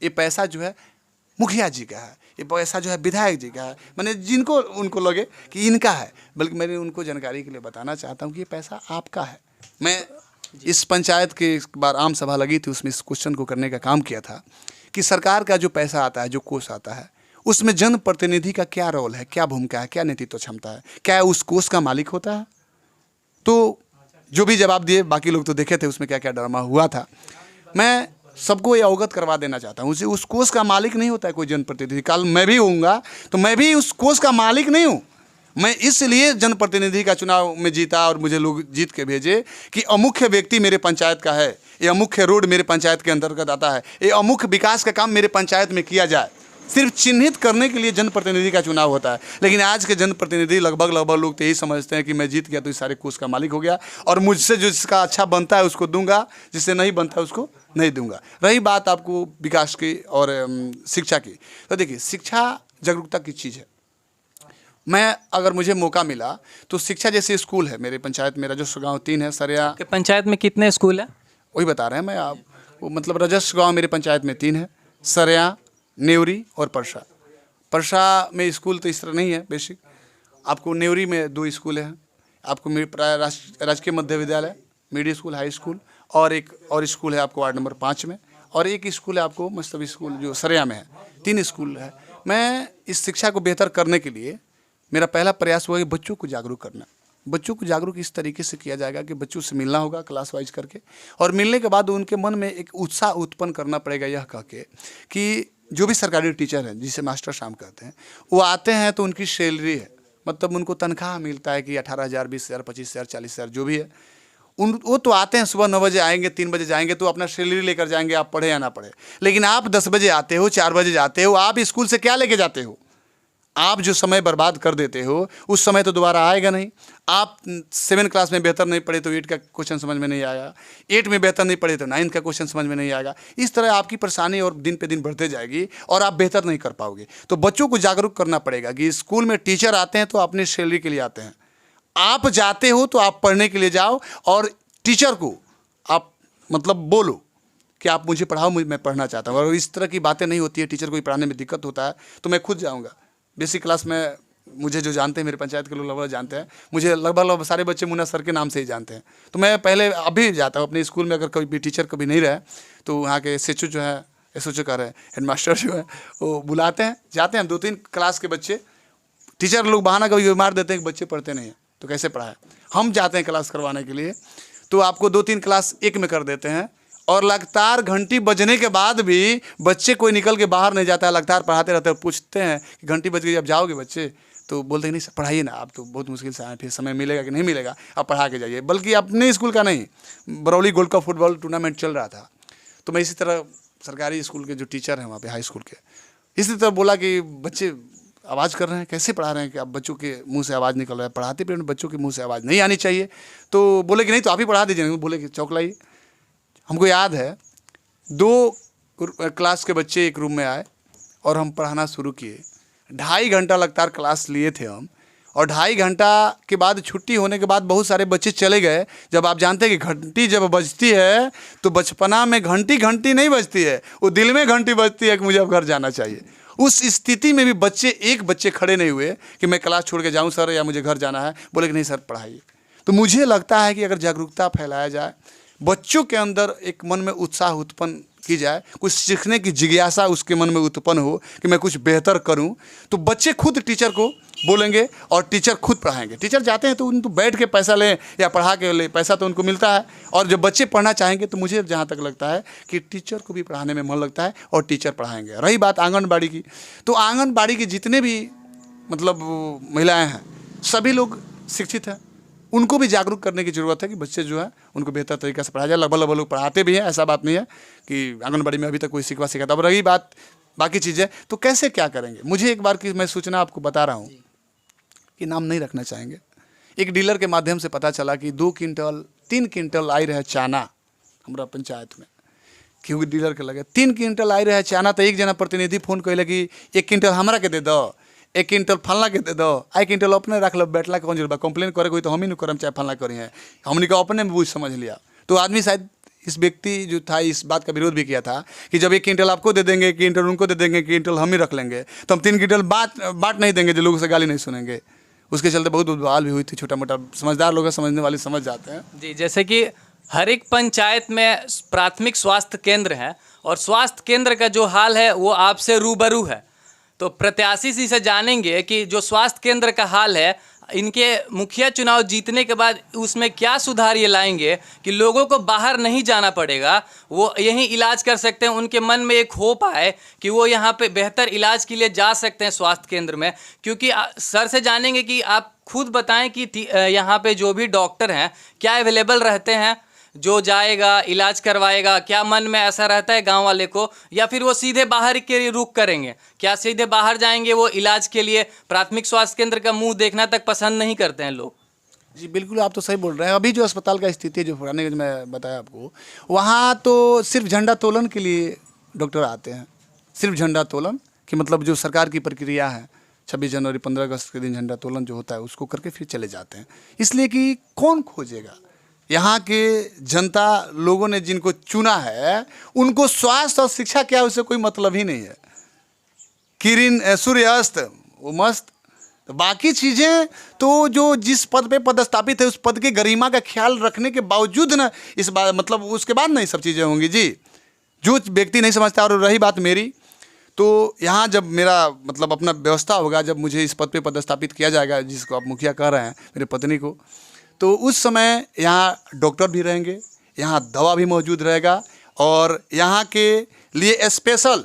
ये पैसा जो है मुखिया जी का है, ये पैसा जो है विधायक जी का है, मैंने जिनको उनको लगे कि इनका है, बल्कि मैंने उनको जानकारी के लिए बताना चाहता हूँ कि ये पैसा आपका है। मैं इस पंचायत के एक बार आम सभा लगी थी, उसमें इस क्वेश्चन को करने का काम किया था कि सरकार का जो पैसा आता है, जो कोष आता है, उसमें जनप्रतिनिधि का क्या रोल है, क्या भूमिका है, क्या नेतृत्व क्षमता है, क्या उस कोष का मालिक होता है? तो जो भी जवाब दिए, बाकी लोग तो देखे थे उसमें क्या क्या ड्रामा हुआ था। मैं सबको ये अवगत करवा देना चाहता हूँ, उस कोष का मालिक नहीं होता है कोई जनप्रतिनिधि। कल मैं भी होऊंगा तो मैं भी उस कोष का मालिक नहीं हूँ। मैं इसलिए जनप्रतिनिधि का चुनाव में जीता और मुझे लोग जीत के भेजे कि अमुख्य व्यक्ति मेरे पंचायत का है, ये अमुख्य रोड मेरे पंचायत के अंतर्गत आता है, ये अमुख्य विकास का काम मेरे पंचायत में किया जाए। सिर्फ चिन्हित करने के लिए जनप्रतिनिधि का चुनाव होता है। लेकिन आज के जनप्रतिनिधि लगभग लोग तो यही समझते हैं कि मैं जीत गया तो इस सारे कोष का मालिक हो गया और मुझसे जो जिसका अच्छा बनता है उसको दूंगा, जिससे नहीं बनता है उसको नहीं दूंगा। रही बात आपको विकास की और शिक्षा की, तो देखिए शिक्षा जागरूकता की चीज़ है। मैं अगर मुझे मौका मिला तो शिक्षा जैसे स्कूल है मेरे पंचायत, मेरा जो गाँव 3 है सरिया। पंचायत में कितने स्कूल है? वही बता रहे हैं मैं आप वो मतलब रजस गांव मेरे पंचायत में 3 है, सरिया, नेवरी और परसा। परसा में स्कूल तो इस तरह नहीं है बेसिक। आपको नेवरी में 2 स्कूल हैं, आपको राजकीय मध्य विद्यालय, मिडिल स्कूल, हाई स्कूल, और एक और स्कूल है आपको वार्ड नंबर 5 में, और एक स्कूल है आपको मतलब स्कूल जो सरिया में है। 3 स्कूल है। मैं इस शिक्षा को बेहतर करने के लिए मेरा पहला प्रयास हुआ कि बच्चों को जागरूक करना। बच्चों को जागरूक इस तरीके से किया जाएगा कि बच्चों से मिलना होगा क्लास वाइज करके, और मिलने के बाद उनके मन में एक उत्साह उत्पन्न करना पड़ेगा यह कह के कि जो भी सरकारी टीचर हैं जिसे मास्टर साहब कहते हैं, वो आते हैं तो उनकी सैलरी है, मतलब उनको तनख्वाह मिलता है कि 18,000, 20,000, 25,000, 40,000 जो भी है। वो तो आते हैं, सुबह 9 बजे आएंगे, 3 बजे जाएंगे, तो अपना सैलरी लेकर जाएंगे, आप पढ़े या ना पढ़े। लेकिन आप 10 बजे आते हो, 4 बजे जाते हो, आप स्कूल से क्या लेके जाते हो? आप जो समय बर्बाद कर देते हो उस समय तो दोबारा आएगा नहीं। आप 7 क्लास में बेहतर नहीं पढ़े तो 8 का क्वेश्चन समझ में नहीं आएगा, 8 में बेहतर नहीं पढ़े तो 9 का क्वेश्चन समझ में नहीं आएगा। इस तरह आपकी परेशानी और दिन पे दिन बढ़ते जाएगी और आप बेहतर नहीं कर पाओगे। तो बच्चों को जागरूक करना पड़ेगा कि स्कूल में टीचर आते हैं तो अपनी सैलरी के लिए आते हैं। आप जाते हो तो आप पढ़ने के लिए जाओ, और टीचर को आप मतलब बोलो कि आप मुझे पढ़ाओ, मैं पढ़ना चाहता हूँ। और इस तरह की बातें नहीं होती है, टीचर को पढ़ाने में दिक्कत होता है तो मैं खुद जाऊँगा। बेसिक क्लास में मुझे जो जानते हैं, मेरे पंचायत के लोग लगभग जानते हैं, मुझे लगभग सारे बच्चे मुन्ना सर के नाम से ही जानते हैं। तो मैं पहले अभी जाता हूँ अपने स्कूल में, अगर कभी भी टीचर कभी नहीं रहे तो वहाँ के SHO जो है, SHO कह रहे हैं, हेडमास्टर जो है, वो बुलाते हैं, जाते हैं। 2-3 क्लास के बच्चे, टीचर लोग बहाना कभी मार देते हैं कि बच्चे पढ़ते नहीं हैं तो कैसे पढ़ाए। हम जाते हैं क्लास करवाने के लिए, तो आपको 2-3 क्लास एक में कर देते हैं, और लगातार घंटी बजने के बाद भी बच्चे कोई निकल के बाहर नहीं जाता है। लगातार पढ़ाते रहते हैं। पूछते हैं कि घंटी बज गई, जब जाओगे बच्चे? तो बोलते हैं नहीं पढ़ाइए ना, आप तो बहुत मुश्किल से आए, फिर समय मिलेगा कि नहीं मिलेगा, आप पढ़ा के जाइए। बल्कि अपने स्कूल का नहीं, Barauli gold cup football tournament चल रहा था, तो मैं इसी तरह सरकारी स्कूल के जो टीचर हैं वहाँ पे हाई स्कूल के, इसी तरह बोला कि बच्चे आवाज़ कर रहे हैं, कैसे पढ़ा रहे हैं कि आप बच्चों के मुंह से आवाज़ निकल रहा है, पढ़ाते पीरियड में बच्चों के मुंह से आवाज़ नहीं आनी चाहिए। तो बोले कि नहीं तो आप ही पढ़ा दीजिए। बोले कि चौक लाइए। हमको याद है 2 क्लास के बच्चे एक रूम में आए और हम पढ़ाना शुरू किए। 2.5 घंटा लगातार क्लास लिए थे हम, और 2.5 घंटा के बाद छुट्टी होने के बाद बहुत सारे बच्चे चले गए। जब आप जानते हैं कि घंटी जब बजती है तो बचपना में घंटी नहीं बजती है, वो दिल में घंटी बजती है कि मुझे अब घर जाना चाहिए। उस स्थिति में भी एक बच्चे खड़े नहीं हुए कि मैं क्लास छोड़ के जाऊँ सर, या मुझे घर जाना है। बोले कि नहीं सर पढ़ाइए। तो मुझे लगता है कि अगर जागरूकता फैलाया जाए, बच्चों के अंदर एक मन में उत्साह उत्पन्न की जाए, कुछ सीखने की जिज्ञासा उसके मन में उत्पन्न हो कि मैं कुछ बेहतर करूं, तो बच्चे खुद टीचर को बोलेंगे और टीचर खुद पढ़ाएंगे। टीचर जाते हैं तो उनको बैठ के पैसा लें या पढ़ा के ले, पैसा तो उनको मिलता है। और जब बच्चे पढ़ना चाहेंगे तो मुझे जहाँ तक लगता है कि टीचर को भी पढ़ाने में मन लगता है और टीचर पढ़ाएंगे। रही बात आंगनबाड़ी की, तो आंगनबाड़ी के जितने भी मतलब महिलाएँ हैं, सभी लोग शिक्षित हैं। उनको भी जागरूक करने की ज़रूरत है कि बच्चे जो है उनको बेहतर तरीके से पढ़ाया जाए। लगभग लोग पढ़ाते भी हैं, ऐसा बात नहीं है कि आंगनबाड़ी में अभी तक कोई सिखाता। अब रही बात बाकी चीज़ें, तो कैसे क्या करेंगे, मुझे एक बार की मैं सूचना आपको बता रहा हूँ कि नाम नहीं रखना चाहेंगे। एक डीलर के माध्यम से पता चला कि 2 क्विंटल 3 क्विंटल आई रहे चाना हमारा पंचायत में, क्योंकि डीलर के लगे 3 क्विंटल आई रहे चाना। तो एक जना प्रतिनिधि फोन कैले कि 1 क्विंटल हमारा के दे दो, 1 क्विंटल फलना के दे दो, 1 क्विंटल अपने रख लो, बैठला के कौन जरूरत, कंप्लेन करे कोई तो हम ही नहीं करम चाहे फलना करी है, हमने का अपने में बुझ समझ लिया। तो आदमी शायद इस व्यक्ति जो था इस बात का विरोध भी किया था कि जब 1 क्विंटल आपको दे देंगे, 1 क्विंटल उनको दे देंगे, 1 क्विंटल हम ही रख लेंगे, तो हम 3 क्विंटल बांट नहीं देंगे जो लोगों से गाली नहीं सुनेंगे। उसके चलते बहुत बवाल भी हुई थी। छोटा मोटा समझदार लोग समझने वाले समझ जाते हैं। जी, जैसे कि हर एक पंचायत में प्राथमिक स्वास्थ्य केंद्र है, और स्वास्थ्य केंद्र का जो हाल है वो आपसे रूबरू है। तो प्रत्याशी जी से जानेंगे कि जो स्वास्थ्य केंद्र का हाल है, इनके मुखिया चुनाव जीतने के बाद उसमें क्या सुधार ये लाएंगे कि लोगों को बाहर नहीं जाना पड़ेगा, वो यहीं इलाज कर सकते हैं। उनके मन में एक होप आए कि वो यहाँ पे बेहतर इलाज के लिए जा सकते हैं स्वास्थ्य केंद्र में। क्योंकि सर से जानेंगे कि आप खुद बताएं कि यहाँ पे जो भी डॉक्टर हैं क्या अवेलेबल रहते हैं, जो जाएगा इलाज करवाएगा, क्या मन में ऐसा रहता है गांव वाले को, या फिर वो सीधे बाहर के लिए रुख करेंगे? क्या सीधे बाहर जाएंगे वो इलाज के लिए? प्राथमिक स्वास्थ्य केंद्र का मुंह देखना तक पसंद नहीं करते हैं लोग। जी बिल्कुल, आप तो सही बोल रहे हैं। अभी जो अस्पताल का स्थिति है, जो पुराने मैं बताया आपको, वहाँ तो सिर्फ झंडा तोलन के लिए डॉक्टर आते हैं। सिर्फ झंडा तोलन कि मतलब जो सरकार की प्रक्रिया है, 26 जनवरी 15 अगस्त के दिन झंडा तोलन जो होता है उसको करके फिर चले जाते हैं। इसलिए कि कौन खोजेगा यहाँ के जनता लोगों ने जिनको चुना है उनको स्वास्थ्य और शिक्षा क्या है उससे कोई मतलब ही नहीं है। किरण सूर्य अस्त वो मस्त, तो बाकी चीज़ें तो जो जिस पद पे पदस्थापित है उस पद की गरिमा का ख्याल रखने के बावजूद ना इस बात मतलब उसके बाद ना ये सब चीज़ें होंगी जी। जो व्यक्ति नहीं समझता, और रही बात मेरी, तो यहाँ जब मेरा मतलब अपना व्यवस्था होगा, जब मुझे इस पद पे पदस्थापित किया जाएगा जिसको आप मुखिया कह रहे हैं मेरे पत्नी को, तो उस समय यहाँ डॉक्टर भी रहेंगे, यहाँ दवा भी मौजूद रहेगा और यहाँ के लिए स्पेशल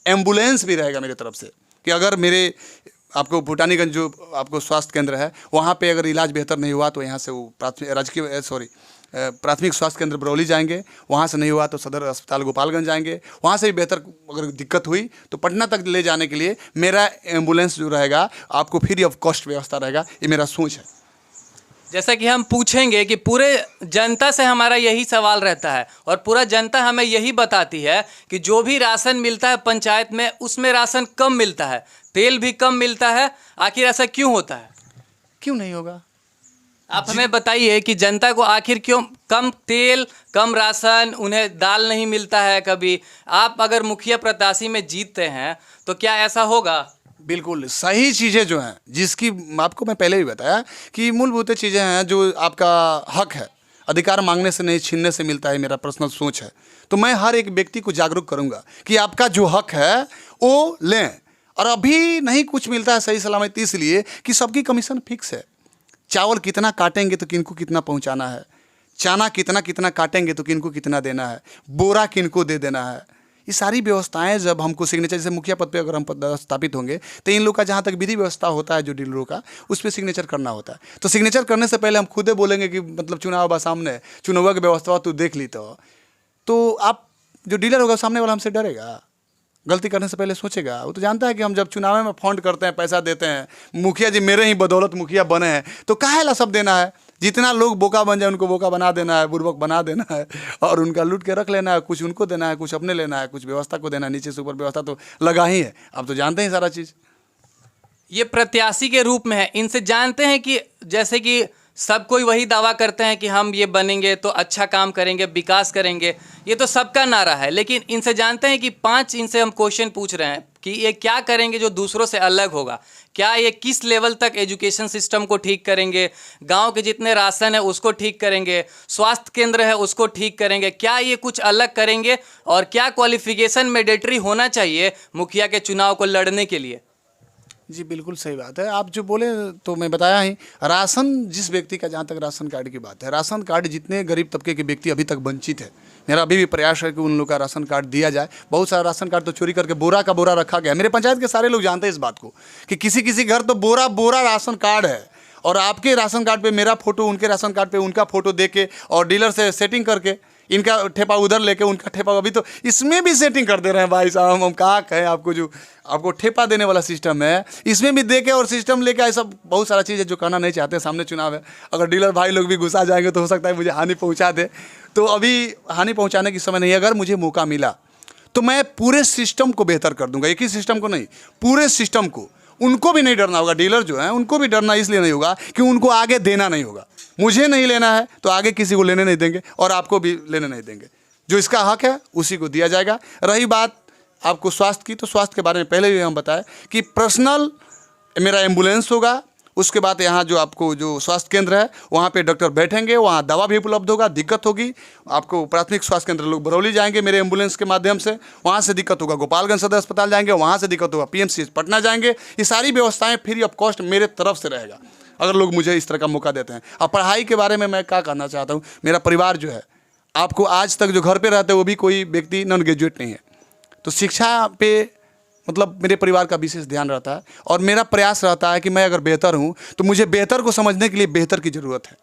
एम्बुलेंस भी रहेगा मेरी तरफ से कि अगर मेरे आपको भूटानीगंज जो आपको स्वास्थ्य केंद्र है वहाँ पे अगर इलाज बेहतर नहीं हुआ तो यहाँ से वो प्राथमिक स्वास्थ्य केंद्र बरौली जाएंगे, वहाँ से नहीं हुआ तो सदर अस्पताल गोपालगंज जाएंगे, वहाँ से भी बेहतर अगर दिक्कत हुई तो पटना तक ले जाने के लिए मेरा एम्बुलेंस जो रहेगा आपको फ्री ऑफ कॉस्ट व्यवस्था रहेगा। ये मेरा सोच है। जैसा कि हम पूछेंगे कि पूरे जनता से हमारा यही सवाल रहता है और पूरा जनता हमें यही बताती है कि जो भी राशन मिलता है पंचायत में उसमें राशन कम मिलता है, तेल भी कम मिलता है। आखिर ऐसा क्यों होता है? क्यों नहीं होगा? आप हमें बताइए कि जनता को आखिर क्यों कम तेल, कम राशन, उन्हें दाल नहीं मिलता है कभी। आप अगर मुखिया प्रत्याशी में जीतते हैं तो क्या ऐसा होगा? बिल्कुल सही चीज़ें जो हैं जिसकी आपको मैं पहले भी बताया कि मूलभूत चीज़ें हैं जो आपका हक है, अधिकार मांगने से नहीं छीनने से मिलता है, मेरा पर्सनल सोच है। तो मैं हर एक व्यक्ति को जागरूक करूंगा कि आपका जो हक है वो लें। और अभी नहीं कुछ मिलता है सही सलामत इसलिए कि सबकी कमीशन फिक्स है। चावल कितना काटेंगे तो किनको कितना पहुंचाना है, चना कितना कितना काटेंगे तो किनको कितना देना है, बोरा किनको दे देना है। ये सारी व्यवस्थाएं जब हमको सिग्नेचर, जैसे मुखिया पद पे अगर हम पदस्थापित होंगे तो इन लोग का जहाँ तक विधि व्यवस्था होता है जो डीलरों का, उस पर सिग्नेचर करना होता है। तो सिग्नेचर करने से पहले हम खुदे बोलेंगे कि मतलब चुनाव बा सामने, चुनाव की व्यवस्था तू देख ली। तो आप जो डीलर होगा सामने वाला हमसे डरेगा, गलती करने से पहले सोचेगा। वो तो जानता है कि हम जब चुनाव में फंड करते हैं, पैसा देते हैं, मुखिया जी मेरे ही बदौलत मुखिया बने हैं, तो काहेला सब देना है। जितना लोग बोका बन जाए उनको बोका बना देना है, बुर्बक बना देना है और उनका लूट के रख लेना है। कुछ उनको देना है, कुछ अपने लेना है, कुछ व्यवस्था को देना है। नीचे से ऊपर व्यवस्था तो लगा ही है, आप तो जानते हैं सारा चीज़। ये प्रत्याशी के रूप में है, इनसे जानते हैं कि जैसे कि सब कोई वही दावा करते हैं कि हम ये बनेंगे तो अच्छा काम करेंगे, विकास करेंगे, ये तो सबका नारा है। लेकिन इनसे जानते हैं कि 5 इनसे हम क्वेश्चन पूछ रहे हैं कि ये क्या करेंगे जो दूसरों से अलग होगा। क्या ये किस लेवल तक एजुकेशन सिस्टम को ठीक करेंगे, गांव के जितने राशन है उसको ठीक करेंगे, स्वास्थ्य केंद्र है उसको ठीक करेंगे, क्या ये कुछ अलग करेंगे और क्या क्वालिफिकेशन मैंडेटरी होना चाहिए मुखिया के चुनाव को लड़ने के लिए। जी बिल्कुल सही बात है। आप जो बोले तो मैं बताया ही, राशन जिस व्यक्ति का, जहाँ तक राशन कार्ड की बात है, राशन कार्ड जितने गरीब तबके के व्यक्ति अभी तक वंचित है, मेरा अभी भी प्रयास है कि उन लोग का राशन कार्ड दिया जाए। बहुत सारा राशन कार्ड तो चोरी करके बोरा का बोरा रखा गया। मेरे पंचायत के सारे लोग जानते हैं इस बात को कि किसी किसी घर तो बोरा बोरा राशन कार्ड है और आपके राशन कार्ड पे मेरा फोटो, उनके राशन कार्ड पे उनका फोटो दे के और डीलर से सेटिंग करके इनका ठेपा उधर लेके उनका ठेपा, अभी तो इसमें भी सेटिंग कर दे रहे हैं भाई साहब। हम कहा कहें आपको, जो आपको ठेपा देने वाला सिस्टम है इसमें भी दे के और सिस्टम लेके ऐसा बहुत सारा चीज़ है जो कहना नहीं चाहते। सामने चुनाव है, अगर डीलर भाई लोग भी घुसा जाएंगे तो हो सकता है मुझे हानि पहुंचा दे। तो अभी हानि पहुंचाने की समय नहीं है। अगर मुझे मौका मिला तो मैं पूरे सिस्टम को बेहतर कर दूंगा। एक ही सिस्टम को नहीं, पूरे सिस्टम को। उनको भी नहीं डरना होगा, डीलर जो है उनको भी डरना इसलिए नहीं होगा कि उनको आगे देना नहीं होगा। मुझे नहीं लेना है तो आगे किसी को लेने नहीं देंगे और आपको भी लेने नहीं देंगे। जो इसका हक है उसी को दिया जाएगा। रही बात आपको स्वास्थ्य की, तो स्वास्थ्य के बारे में पहले भी हम बताएं कि पर्सनल मेरा एम्बुलेंस होगा। उसके बाद यहाँ जो आपको जो स्वास्थ्य केंद्र है वहाँ पे डॉक्टर बैठेंगे, वहाँ दवा भी उपलब्ध होगा। दिक्कत होगी आपको प्राथमिक स्वास्थ्य केंद्र लोग बरौली जाएंगे मेरे एम्बुलेंस के माध्यम से, वहाँ से दिक्कत होगा गोपालगंज सदर अस्पताल जाएंगे, वहाँ से दिक्कत होगा PMC पटना जाएंगे। ये सारी व्यवस्थाएं फ्री ऑफ कॉस्ट मेरे तरफ से रहेगा अगर लोग मुझे इस तरह का मौका देते हैं। अब पढ़ाई के बारे में मैं क्या कहना चाहता हूँ, मेरा परिवार जो है, आपको आज तक जो घर पे रहते हैं वो भी कोई व्यक्ति नॉन ग्रेजुएट नहीं है। तो शिक्षा पे मतलब मेरे परिवार का विशेष ध्यान रहता है और मेरा प्रयास रहता है कि मैं अगर बेहतर हूँ तो मुझे बेहतर को समझने के लिए बेहतर की ज़रूरत है।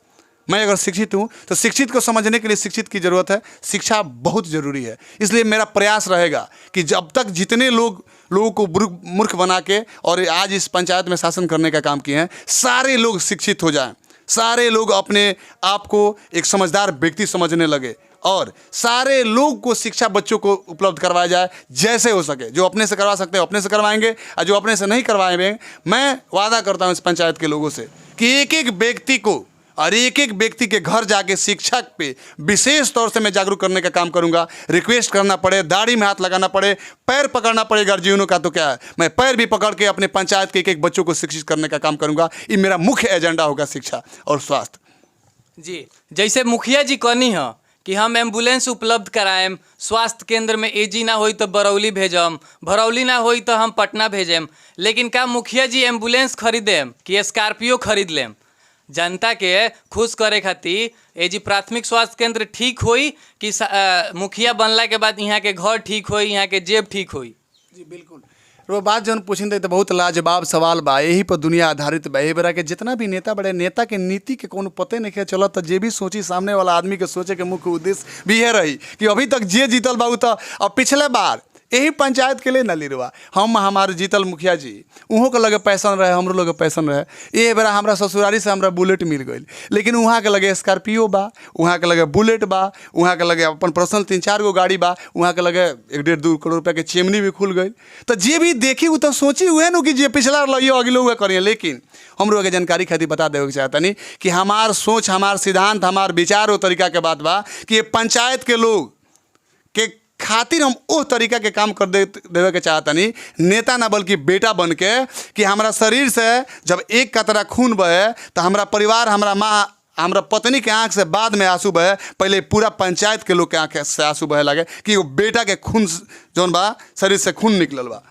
मैं अगर शिक्षित हूँ तो शिक्षित को समझने के लिए शिक्षित की ज़रूरत है। शिक्षा बहुत ज़रूरी है। इसलिए मेरा प्रयास रहेगा कि जब तक जितने लोगों को मूर्ख बना के और आज इस पंचायत में शासन करने का काम किए हैं, सारे लोग शिक्षित हो जाएं, सारे लोग अपने आप को एक समझदार व्यक्ति समझने लगे और सारे लोग को शिक्षा बच्चों को उपलब्ध करवाया जाए जैसे हो सके। जो अपने से करवा सकते हैं अपने से करवाएंगे और जो अपने से नहीं करवाएंगे, मैं वादा करता हूं इस पंचायत के लोगों से कि एक एक व्यक्ति को और एक एक व्यक्ति के घर जाके शिक्षा पे विशेष तौर से मैं जागरूक करने का काम करूंगा। रिक्वेस्ट करना पड़े, दाढ़ी में हाथ लगाना पड़े, पैर पकड़ना पड़े गार्जियनों का, तो क्या है, मैं पैर भी पकड़ के अपने पंचायत के एक एक बच्चों को शिक्षित करने का काम करूंगा। ये मेरा मुख्य एजेंडा होगा, शिक्षा और स्वास्थ्य। जी, जैसे मुखिया जी कहनी है कि हम एम्बुलेंस उपलब्ध कराएम, स्वास्थ्य केंद्र में एजी ना होई तो बरौली भेजम, बरौली ना होई तो हम पटना भेजेम, लेकिन का मुखिया जी एम्बुलेंस खरीदेम कि स्कॉर्पियो खरीद लेम? जनता के खुश करे खातिर एजी प्राथमिक स्वास्थ्य केंद्र ठीक होई कि मुखिया बनला के बाद यहाँ के घर ठीक होई, यहाँ के जेब ठीक होई? जी बिल्कुल, वो बात जौन पूछते तो बहुत लाजवाब सवाल बा। यही पर दुनिया आधारित बा। यही बेरा के जितना भी नेता बड़े नेता के नीति के कोनो पते नहीं चलो, तो जे भी सोची सामने वाला आदमी के सोचे के मुख्य उद्देश्य भी है रही कि अभी तक जे जीतल बा तो अब पिछले बार यही पंचायत के लिए न लिरवा हम हमारे जीतल मुखिया जी उहों के लगे पैसन रहे, हमरो लगे पैसन रहे। ये बेरा हमारा ससुरारी से हमरा बुलेट मिल गई, लेकिन वहाँ के लगे स्कॉर्पियो बा, वहाँ के लगे बुलेट बा, वहाँ के लगे अपन पर्सनल 3-4 गो गाड़ी बा, वहाँ के लगे 1-1.5-2 करोड़ रुपया के चिमनी भी खुल गई। तो जे भी देखी वो तो सोची हुए न कि जे पिछला लइयो अगले हुए करिए। लेकिन हमरो के जानकारी खातिर बता देवे के चाहतनी कि हमार सोच, हमार सिद्धांत, हमार विचार वो तरीका के बात बा कि ये पंचायत के लोग के खातिर हम उस तरीका के काम कर देवे के चाहतनी, नेता ना बल्कि बेटा बन के, कि हमारा शरीर से जब एक कतरा खून बहे तो हमारा परिवार, हमारा माँ, हमारा पत्नी के आँख से बाद में आंसू बहे, पहले पूरा पंचायत के लोग के आँख से आंसू बहे लगे कि वो बेटा के खून जौन बा शरीर से खून निकलल बा।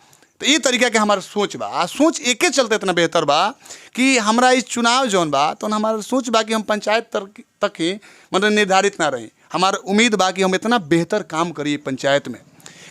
तो ये तरीका के हमारा सोच बा। आ सोच एके चलते इतना बेहतर बा कि हमारा इस चुनाव जौन बा तो हमारा सोच बा कि हम पंचायत तक ही मतलब निर्धारित ना रही। हमारा उम्मीद बा कि हम इतना बेहतर काम करिए पंचायत में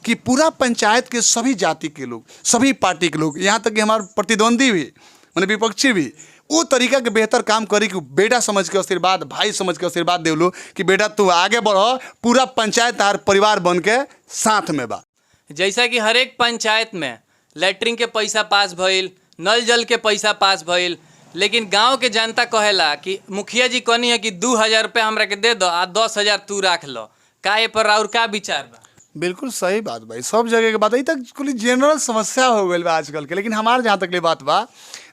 कि पूरा पंचायत के सभी जाति के लोग, सभी पार्टी के लोग, यहाँ तक कि हमारे प्रतिद्वंदी भी मतलब विपक्षी भी वो तरीका के बेहतर काम करी कि बेटा समझ के आशीर्वाद, भाई समझ के आशीर्वाद दे लो कि बेटा तू आगे बढ़ो, पूरा पंचायत तार परिवार बन के साथ में बा। जैसा कि हर एक पंचायत में लैट्रिन के पैसा पास भइल, नल जल के पैसा पास भइल, लेकिन गांव के जनता कहेला कि मुखिया जी कहनी है कि 2000 रुपये हमरा के दे दो आ 10,000 तू रख लो। का ये पर और का विचार बा? बिल्कुल सही बात भाई, सब जगह के बात। यही तक कुल जनरल समस्या हो गई बा आजकल के। लेकिन हमारे जहाँ तक ले बात बा,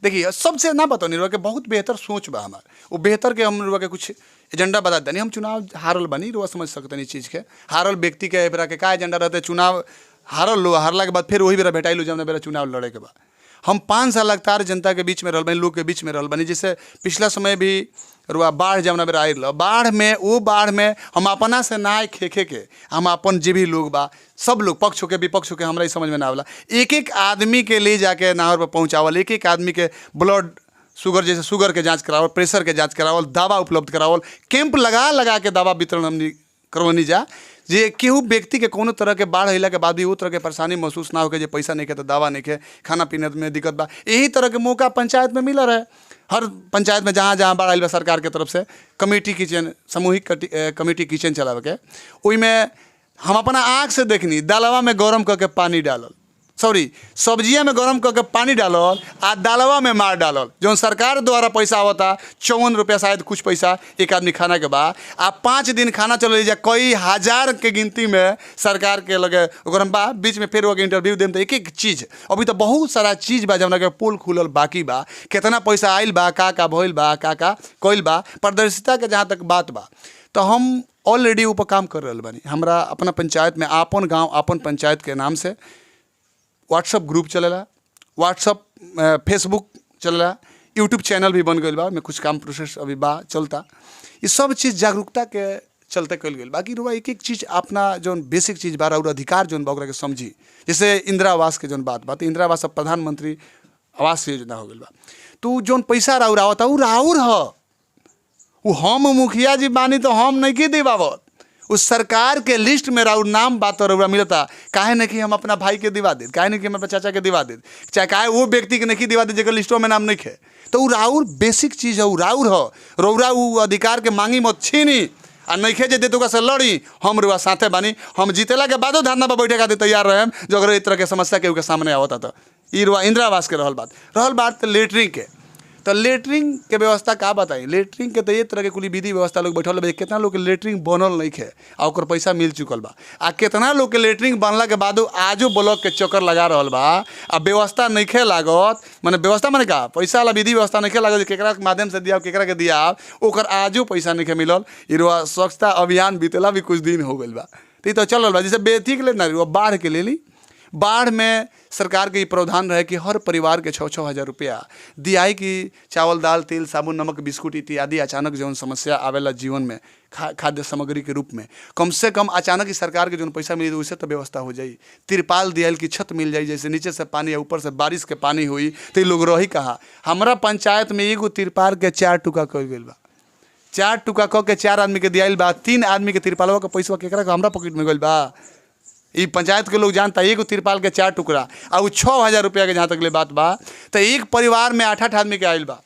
देखिए सबसे ना बताओ निर्वा के बहुत बेहतर सोच बा हमार, वो बेहतर के हम के कुछ एजेंडा बता देनी। हम चुनाव हारल बनी रुआ समझ सकते नहीं चीज़ के, हारल व्यक्ति के बेरा के का एजेंडा रहते, चुनाव हारल लो, हारला के बाद फिर वही बेरा भेटाई लो जब बेरा चुनाव लड़े के बाद। हम 5 साल लगातार जनता के बीच में रहल बनी, लोग के बीच में रहल बनी। जैसे पिछला समय भी रुआ बाढ़ जब बेरा आई रहा, बाढ़ में हम अपना से ना खेखे के, हम अपन जे भी लोग बा सब लोग पक्ष होके विपक्ष होके हमरा समझ में ना आवला, एक एक आदमी के ले जाके नहर पर पहुँचावल, एक एक आदमी के ब्लड शुगर, जैसे शुगर के जाँच करावल, प्रेशर के जाँच करावल, दवा उपलब्ध करावल, कैंप लगा के दवा वितरण हमनी करवनी जा, जे केहू व्यक्ति के कोनो तरह के बाढ़ अला के बाद भी वो तरह के परेशानी महसूस ना होके, जे पैसा नहीं के तो दवा नहीं के, खाना पीने में दिक्कत बा। यही तरह के मौका पंचायत में मिला रहे। हर पंचायत में जहाँ जहाँ बाढ़ आइल बा सरकार के तरफ से कमेटी किचन, सामूहिक कमेटी किचन चलावे के, ओई में हम अपना आँख से देखनी दालवा में गरम करके पानी डालल, सब्जिया में गरम करके पानी डालल आ दालवा में मार डालल, जो सरकार द्वारा पैसा आवता 54 रुपया शायद कुछ पैसा एक आदमी खाना के बाद, आ 5 दिन खाना चल जा कई हजार के गिनती में सरकार के लगे ओकर बा। बीच में फिर वो इंटरव्यू देम तो एक एक चीज़, अभी तो बहुत सारा चीज़ बा जौन के पोल खुलल बाकी बा, कितना पैसा आइल बा, का भइल बा, का कइल बा, पारदर्शिता के जहाँ तक बात बा तो हम ऑलरेडी ऊपर काम कर रहे बानी। हमरा अपना पंचायत में आपन गाँव आपन पंचायत के नाम से व्हाट्सअप ग्रुप चलेला, व्हाट्सअप फेसबुक चलेला, यूट्यूब चैनल भी बन गई बा, में कुछ काम प्रोसेस अभी बा चलता। ये सब चीज़ जागरूकता के चलते कल गई। बाकी रुआ एक एक चीज़ अपना जो बेसिक चीज़ बा और अधिकार जो बा के समझी। जैसे इंदिरा आवास के जौन बात तो इंदिरा आवास अब प्रधानमंत्री आवास योजना हो गई बा, तो जो पैसा राउर आवता वो राउर ह, वो हम मुखिया जी बानी तो हम नहीं की दिवावत, उस सरकार के लिस्ट में राउर नाम बात और मिलता। काहे नहीं कि हम अपना भाई के दिवा दे, काहे नहीं कि हम अपना चाचा के दिवा दे, चाहे काहे वो व्यक्ति के नहीं दिवा दे जेकर लिस्टों में नाम नहीं है, तो वो राउर बेसिक चीज़ है, वो राउर हो। रौरा वो अधिकार के मांगी मत छीनी आ नहीं खे जे दे तो से लड़ी। हम रुआ साथे बानी, हम जीतेला के बादो धरना पर बैठे खातिर तैयार रहे जो अगर इस तरह के समस्या के सामने आवता। तो ये रुआ इंदिरा आवास के रहल बात तो लेटरिन के, तो लेटरिन के व्यवस्था का बताई, लेटरिन के तो ये तरह के कुल विधि व्यवस्था लोग बैठल बा, कितना लोग के लेटरिन बनल नहीं है आ ओकर पैसा मिल चुकल बा, आ कितना लोग के लेटरिन बनला के बादो आजो ब्लॉक के चक्कर लगा रहल बा, आ व्यवस्था नहीं लागत, माने व्यवस्था माने का पैसा वाला विधि व्यवस्था नहीं लागत, केकरा के माध्यम से दिया केकरा के दिया ओकर आजो पैसा नहीं मिलल। इरवा स्वच्छता अभियान बीतेला भी कुछ दिन हो गइल बा, तो चल रहा बा। जैसे बेथी के ले ना बाढ़ के ले ली, बाढ़ में सरकार के ये प्रावधान रहे कि हर परिवार के 6-6 हज़ार रुपया दियाई कि चावल दाल तेल साबुन नमक बिस्कुट इत्यादि अचानक जौन समस्या आवेला जीवन में खाद्य सामग्री के रूप में, कम से कम अचानक ही सरकार के जौन पैसा मिली उससे तो व्यवस्था हो जाई। तिरपाल दियाल की छत मिल जाई, जैसे नीचे से पानी या ऊपर से बारिश के पानी हुई तो लोग रही कहा। हमारा पंचायत में एगो तिरपाल के 4 टुका कल गई बा, 4 टुका क के 4 आदमी के दियाल बा, 3 आदमी के तिरपालवा के पैसा केकरा के हमरा पॉकेट में गइल बा। ये पंचायत के लोग जानता एगो तिरपाल के 4 टुकड़ा और 6,000 रुपया के जहाँ तक ले बात बा, तो एक परिवार में 8-8 आदमी के आयल बा,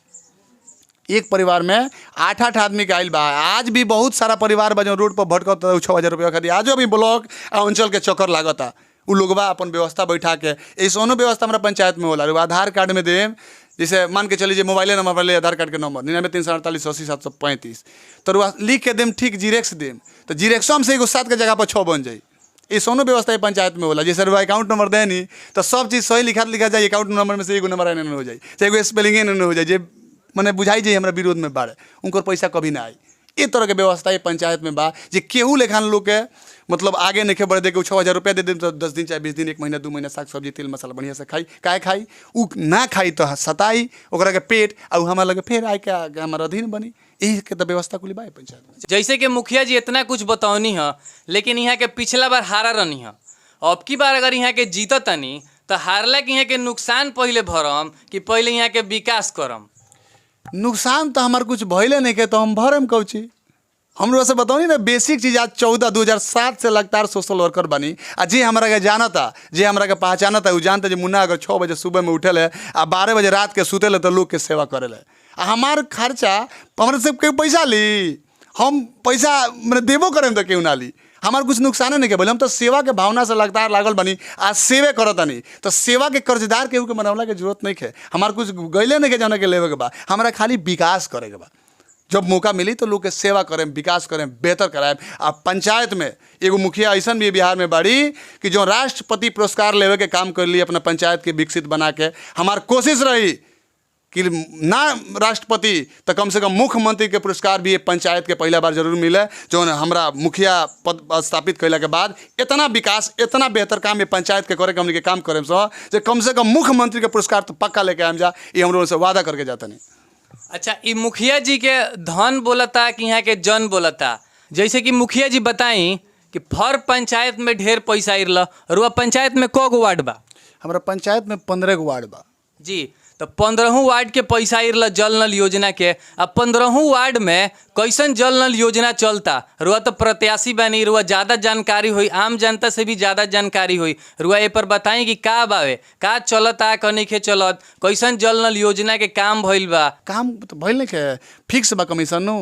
एक परिवार में 8-8 आदमी के आयल बा। आज भी बहुत सारा परिवार बा जो रोड पर भटकता 6,000 रुपया खातिर आजो भी ब्लॉक आ अंचल के चक्कर लागता। उ लोगबा अपन व्यवस्था बैठा के ऐसनो व्यवस्था हमारा पंचायत में होला। आधार कार्ड में देम, जैसे मान के चलिए मोबाइल नंबर पर ले आधार कार्ड के नंबर 99-348-80-735 तो लिख के देम, ठीक जीरेक्स देम तो जीरेक्सो से एगो 7 के जगह पर 6 बन जाई। ये सोनो व्यवस्था ये पंचायत में होला। जैसे अकाउंट नंबर दे नहीं तो सब चीज़ सही लिखा जाए, अकाउंट नंबर में से एगो नंबर एन हो जाए, चाहे एगो स्पेलिंग एन हो जाए, जे मैंने बुझाई जाए हमारा विरोध में बाढ़ उनकर पैसा कभी ना आई। ये तरह के व्यवस्था ये पंचायत में बा जे केहू लेखान लोग के मतलब आगे नहीं बढ़े दे के 6,000 रुपया दे दें तो 10 दिन चाहे 20 दिन 1 महीना 2 महीना साग सब्जी तेल मसाला बढ़िया से खाई, काहे खाई उ ना खाई तो सताई ओकरा के पेट और हमारा लगे फिर आए के हमारा अधीन बनी। यही के तो व्यवस्था कुल बा पंचायत में। जैसे कि मुखिया जी इतना कुछ बतौनी है, लेकिन यहाँ के पिछला बार हारा रहनी है, अब की बार अगर यहाँ के जीत तनी तो हारला के यहाँ के नुकसान पहले भरम कि पहले यहाँ के विकास करम। नुकसान तो हमार कुछ भइले नहीं के तो हम भरम कौची। हम लोग से बताओ ना बेसिक चीज़ आज 2007 से लगातार सोशल वर्कर बनी। आ जे हमारा के जानता, जे हमारा के पहचानता वो जानता जे मुन्ना अगर 6 बजे सुबह में उठे ले आ 12 बजे रात के सुते ले तो लोग के सेवा करे ले। हमार खर्चा हमारे से क्यों पैसा ली, हम पैसा मैंने देवो करें तो क्यों ना ली, हमार कुछ नुकसान नहीं के बोले। हम तो सेवा के भावना से लगातार लागल बनी, आज सेवे करता नहीं तो सेवा के कर्जदार केहू के मनवला के जरूरत नहीं है। हमार कुछ गैले नहीं के जाने के लेवे के बा, हमारा खाली विकास करे के बा। जब मौका मिली तो लोग के सेवा करें, विकास करें, बेहतर कराएं। अब पंचायत में एगो मुखिया ऐसा भी बिहार में बाड़ी कि जो राष्ट्रपति पुरस्कार लेवे के काम कर लिए अपना पंचायत के विकसित बना के। हमार कोशिश रही कि ना राष्ट्रपति तो कम से कम मुख्यमंत्री के पुरस्कार भी ये पंचायत के पहला बार जरूर मिले। जो हमरा मुखिया पद स्थापित कैला के बाद इतना विकास इतना बेहतर काम ये पंचायत के करे के हमने के काम करें सो जे कम से कम मुख्यमंत्री के पुरस्कार तो पक्का लेके आम जा, ये हम लोगों से वादा करके जाता नहीं। अच्छा, ये मुखिया जी के धन बोलता कि यहाँ के जन बोलता। जैसे कि मुखिया जी बताई कि हर पंचायत में ढेर पैसा इरल, और पंचायत में क गो वार्ड बा? हमारा पंचायत में 15 गो वार्ड बा जी। तो 15 वार्ड के पैसा इरल जल नल योजना के। अब 15 वार्ड में कैसन जल नल योजना चलता, रुआ तो प्रत्याशी बनी, रुआ ज़्यादा जानकारी हुई, आम जनता से भी ज़्यादा जानकारी हुई। रुआ ये पर बताई कि का बावे, का चलता कनी के चलत, कैसन जल नल योजना के काम भइल बा? काम तो भइल नहीं के फिक्स बा कमीशन नु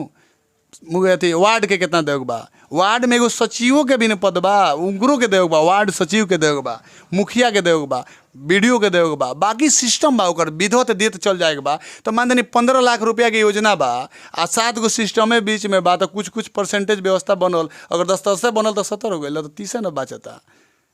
मुगे थी। वार्ड के कितना देग बा, वार्ड में एगो सचिवों के भी न पद बा, उनको के देग बा, वार्ड सचिव के देग बा, मुखिया के देग बा, बीडीओ के देग बा, बाकी सिस्टम बा ओकर विधवत देत चल जाएगा बा। तो मान देनी 15 लाख रुपया की योजना बा आ 7 गो सिस्टम बीच में बा, तो कुछ परसेंटेज व्यवस्था बनल। अगर 10 बनल तो 70 हो गई तो 30 न बचता।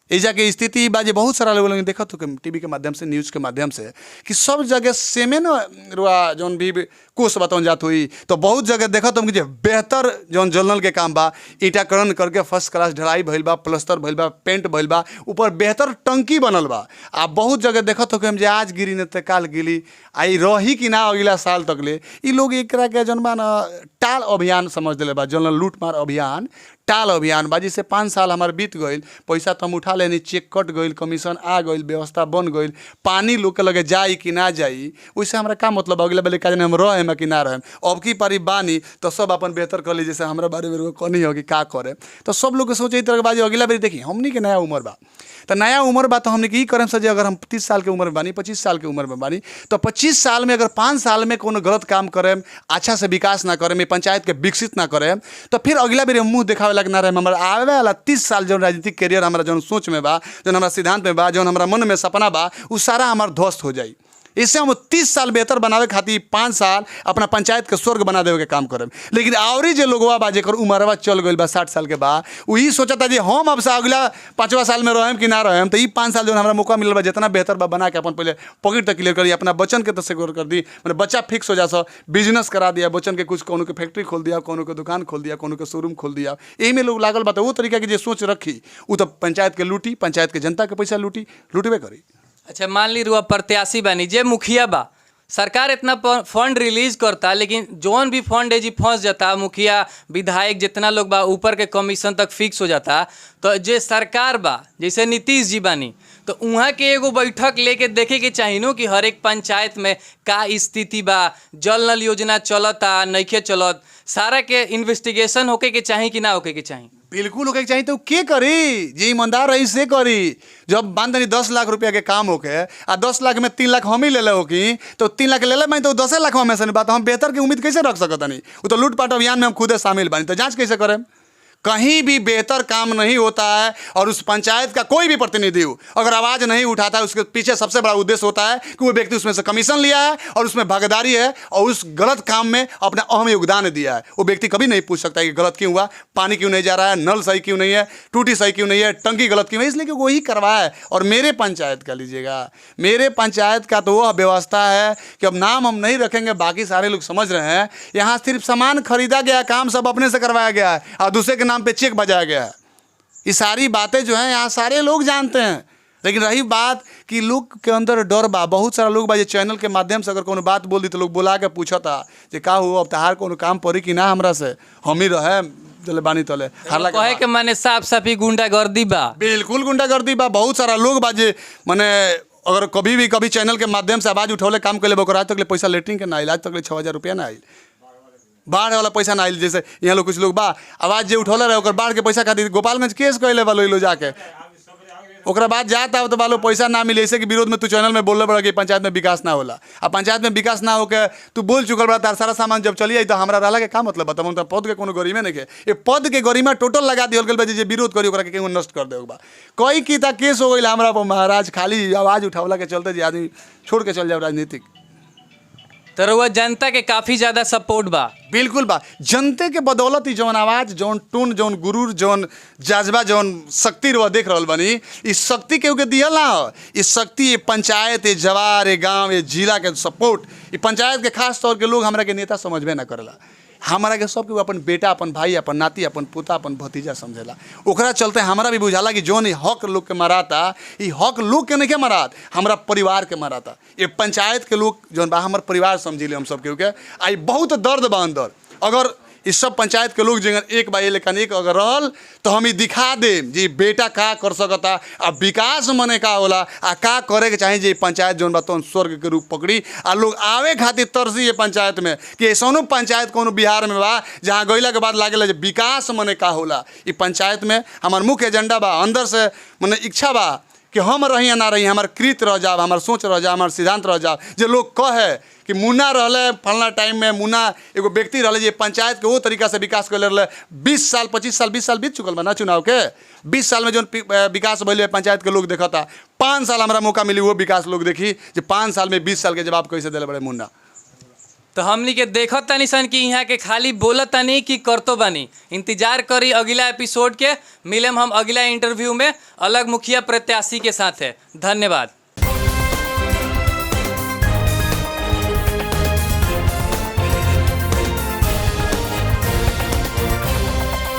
ऐजा के स्थिति बाजे बहुत सारा लोग देखा तो टीवी के माध्यम से न्यूज़ के माध्यम से कि सब जगह सेमे न रुआ जौन भी कोर्स बताऊँ जात हुई तो बहुत जगह देखा तो कि बेहतर जौन जलनल के काम बा, ईटाकरण करके फर्स्ट क्लास ढलाई भइल बा, प्लस्तर भइल बा, पेंट भइल बा, ऊपर बेहतर टंकी बनल बा। आ बहुत जगह देखा तो कि हम जे आज गिरी न तो काल गिली आई रही कि ना अगला साल तक ले। ई लोग एक के जौन बा न टाल अभियान समझ दिले बा, जलनल लूटमार अभियान टाल अभियान बा। जिससे 5 साल हमार बीत गई, पैसा तो हम उठा लेनी, चेक कट गई, कमीशन आ गई, व्यवस्था बन गई, पानी लोग के लगे जाई कि ना जाई उससे हमारा का मतलब अगले बेले का हम रहे कि ना रहे। अब की पारी बानी तो सब अपन बेहतर कर ली, जैसे हमारा बारे में कनी होगी का करे तो सब लोग के सोचे तरह बाजी अगला बेरी देखी हमनी के नया उम्र बा तो नया उम्र बा तो हमने की करें सजे। अगर हम 30 साल के उम्र में बानी, 25 साल के उम्र में बानी तो 25 साल में अगर 5 साल में कोनो गलत काम करें, अच्छा से विकास ना करें, पंचायत के विकसित ना करें तो फिर अगला बेर मुँह दिखावे लग ना रहे। हमारा आवे वाला 30 साल जो राजनीतिक कैरियर हमारा जो सोच में बा, जो हमारा सिद्धांत में बा, जो हमारा मन में सपना बा, वो सारा हमारा ध्वस्त हो जाए। इससे हम 30 साल बेहतर बनावे खातिर 5 साल अपना पंचायत के स्वर्ग बना देवे के काम करब। लेकिन आवरी जे लोगवा बा जेकर उमरवा चल गइल बा 60 साल के बाद, वही सोचता जी हम अब से अगला 5वां साल में रहेम कि ना रहेम, तो ई 5 साल जो हमरा मौका मिलल बा जितना बेहतर बा बना के अपन पहले पॉकेट तक क्लियर करी, अपना बच्चन के तो सिक्योर कर दी, मैंने बच्चा फिक्स हो जा सा, बिजनेस करा दिया बच्चन के, कुछ कोनो के फैक्ट्री खोल दिया, कोनो के दुकान खोल दिया, कोनो के शोरूम खोल दिया। यही में लोग लागल बा। तो वो तरीका के जे सोच रखी वो तो पंचायत के लूटी, पंचायत के जनता के पैसा लूटबे करी। अच्छा, मान ली रुआ प्रत्याशी बानी, जे मुखिया बा, सरकार इतना फंड रिलीज करता, लेकिन जोन भी फंड है जी फंस जाता, मुखिया विधायक जितना लोग बा ऊपर के कमीशन तक फिक्स हो जाता। तो जे सरकार बा, जैसे नीतीश जी बानी, तो वहाँ के एगो बैठक लेके देखे के चाहिए नो कि हर एक पंचायत में का स्थिति बा, जल नल योजना चलता नइखे चलत, सारा के इन्वेस्टिगेशन होके के चाहिए कि ना होके के चाहिए? बिल्कुल होके चाहिए। तो के करी? जे ईमानदार रही से करी। जब मान दनी 10 लाख रुपया के काम होके आ 10 लाख में 3 लाख हम ही ले ले हो कि, तो 3 लाख ले ले मैं तो 10 लाख में से नहीं बात, हम बेहतर की उम्मीद कैसे रख सकत नहीं? वो तो लूटपाट अभियान में हम खुदे शामिल बानी, तो जांच कैसे करें? कहीं भी बेहतर काम नहीं होता है और उस पंचायत का कोई भी प्रतिनिधि हो अगर आवाज़ नहीं उठाता है, उसके पीछे सबसे बड़ा उद्देश्य होता है कि वो व्यक्ति उसमें से कमीशन लिया है और उसमें भागीदारी है और उस गलत काम में अपना अहम योगदान दिया है। वो व्यक्ति कभी नहीं पूछ सकता कि गलत क्यों हुआ, पानी क्यों नहीं जा रहा है, नल सही क्यों नहीं है, टूटी सही क्यों नहीं है, टंकी गलत क्यों है, इसलिए कि वही करवाया है। और मेरे पंचायत का लीजिएगा, मेरे पंचायत का तो वह व्यवस्था है कि अब नाम हम नहीं रखेंगे, बाकी सारे लोग समझ रहे हैं, यहाँ सिर्फ सामान खरीदा गया, काम सब अपने से करवाया गया है और दूसरे के नाम पे चेक बजाया गया है। ये सारी बातें जो हैं यहाँ सारे लोग जानते हैं। लेकिन रही बात कि लोग के अंदर डर बा, बहुत सारा लोग बा ये चैनल के माध्यम से अगर कोनो बात बोल दी तो लोग बुला के पूछा था जे का हुआ, अब तहार कोनो काम पड़ी कि ना, हमरा से हम ही रहे जले बानी तले हारला कहे के माने साफ साफी गुंडागर्दी बा। बिल्कुल गुंडागर्दी बा। बहुत सारा लोग बा जे माने अगर कभी चैनल के माध्यम से आवाज़ उठौले काम कर ले, आज तक ले पैसा लेटरिंग के ना आइल, आज तक ले 6000 रुपया ना आइल, बाढ़ वाला पैसा ना आइल। जैसे यहाँ लोग कुछ लोग बा आवाज़ जे उठौले रहे ओकर बाढ़ के पैसा खातिर गोपालगंज केस कैले बा लो जाके, ओकरा बाद जाता हो तो बालो पैसा ना मिले, ऐसे कि विरोध में तू चैनल में बोलले बड़ा कि पंचायत में विकास ना होला। अब पंचायत में विकास ना होके तू बोल चुकल बड़ा, तार सारा सामान जब चली आई तो हमारा रहला के का मतलब बता, हम तो पद के कोनो गरिमा नहीं के, ये पद के गरिमा टोटल लगा दिया गल बा, जे विरोध करी ओकरा के केहू नष्ट कर दे बा। कई की ता केस हो गई हमरा पर महाराज, खाली आवाज़ उठावला के चलते जे आदमी छोड़ के चल जाओ राजनीतिक। तो रउआ जनता के काफ़ी ज़्यादा सपोर्ट बा। बिल्कुल बा। जनते के बदौलत ही जौन आवाज़, जौन टोन, जौन गुरूर, जौन जज्बा, जौन शक्ति रुआ देख रहल बनी, इस शक्ति केहू के दियल ना हो। इस शक्ति ये पंचायत, ये जवार, ये गांव, ये जिला के सपोर्ट, ये पंचायत के खास तौर के लोग हमरा के नेता समझबे ना करेला। हमारा के सब के अपन बेटा, अपन भाई, अपन नाती, अपन पोता, अपन भतीजा समझेला। ओकरा चलते हमरा भी बुझाला कि जौन हक लोग के मराता, ये हक लोग के नहीं के मरात, हमरा परिवार के मराता। ये पंचायत के लोग जौन बा हमार परिवार समझिले हम सब के। आई बहुत दर्द बा अंदर। अगर इस सब पंचायत के लोग जगह एक बा लेकिन एक अगर रहल तो हम दिखा देम जी बेटा का कर सकता, आ विकास मने का होला, आ का करे के चाहिए जे पंचायत जौन बा तो स्वर्ग के रूप पकड़ी, आ लोग आवे खातिर तरसी ये पंचायत में कि ऐसा पंचायत कोनो बिहार में बा जहाँ गइला के बाद लागेला जे विकास मने का होला। ये पंचायत में हमार मुख्य एजेंडा बा, अंदर से मने इच्छा बा कि हम रही या ना रही, हमार कृत रह जाओ, हमार सोच रह जाओ, हमार सिद्धांत रह जाओ। जो लोग कहे कि मुन्ना रहले फलना टाइम में, मुन्ना एगो व्यक्ति रहले जे पंचायत के वो तरीका से विकास कर रहे, 20 साल 25 साल 20 साल बीत चुकल बा ना चुनाव के। 20 साल में जो विकास भले पंचायत के लोग देखता, 5 साल हमारा मौका मिली वो विकास लोग देखी जो 5 साल में 20 साल के जवाब कैसे दिले बड़े मुन्ना। तो हमनी के देखत तनी सन कि यहाँ के खाली बोलत तनी कि करतो बानी। इंतजार करी अगला एपिसोड के, मिलेम हम अगला इंटरव्यू में अलग मुखिया प्रत्याशी के साथ है। धन्यवाद।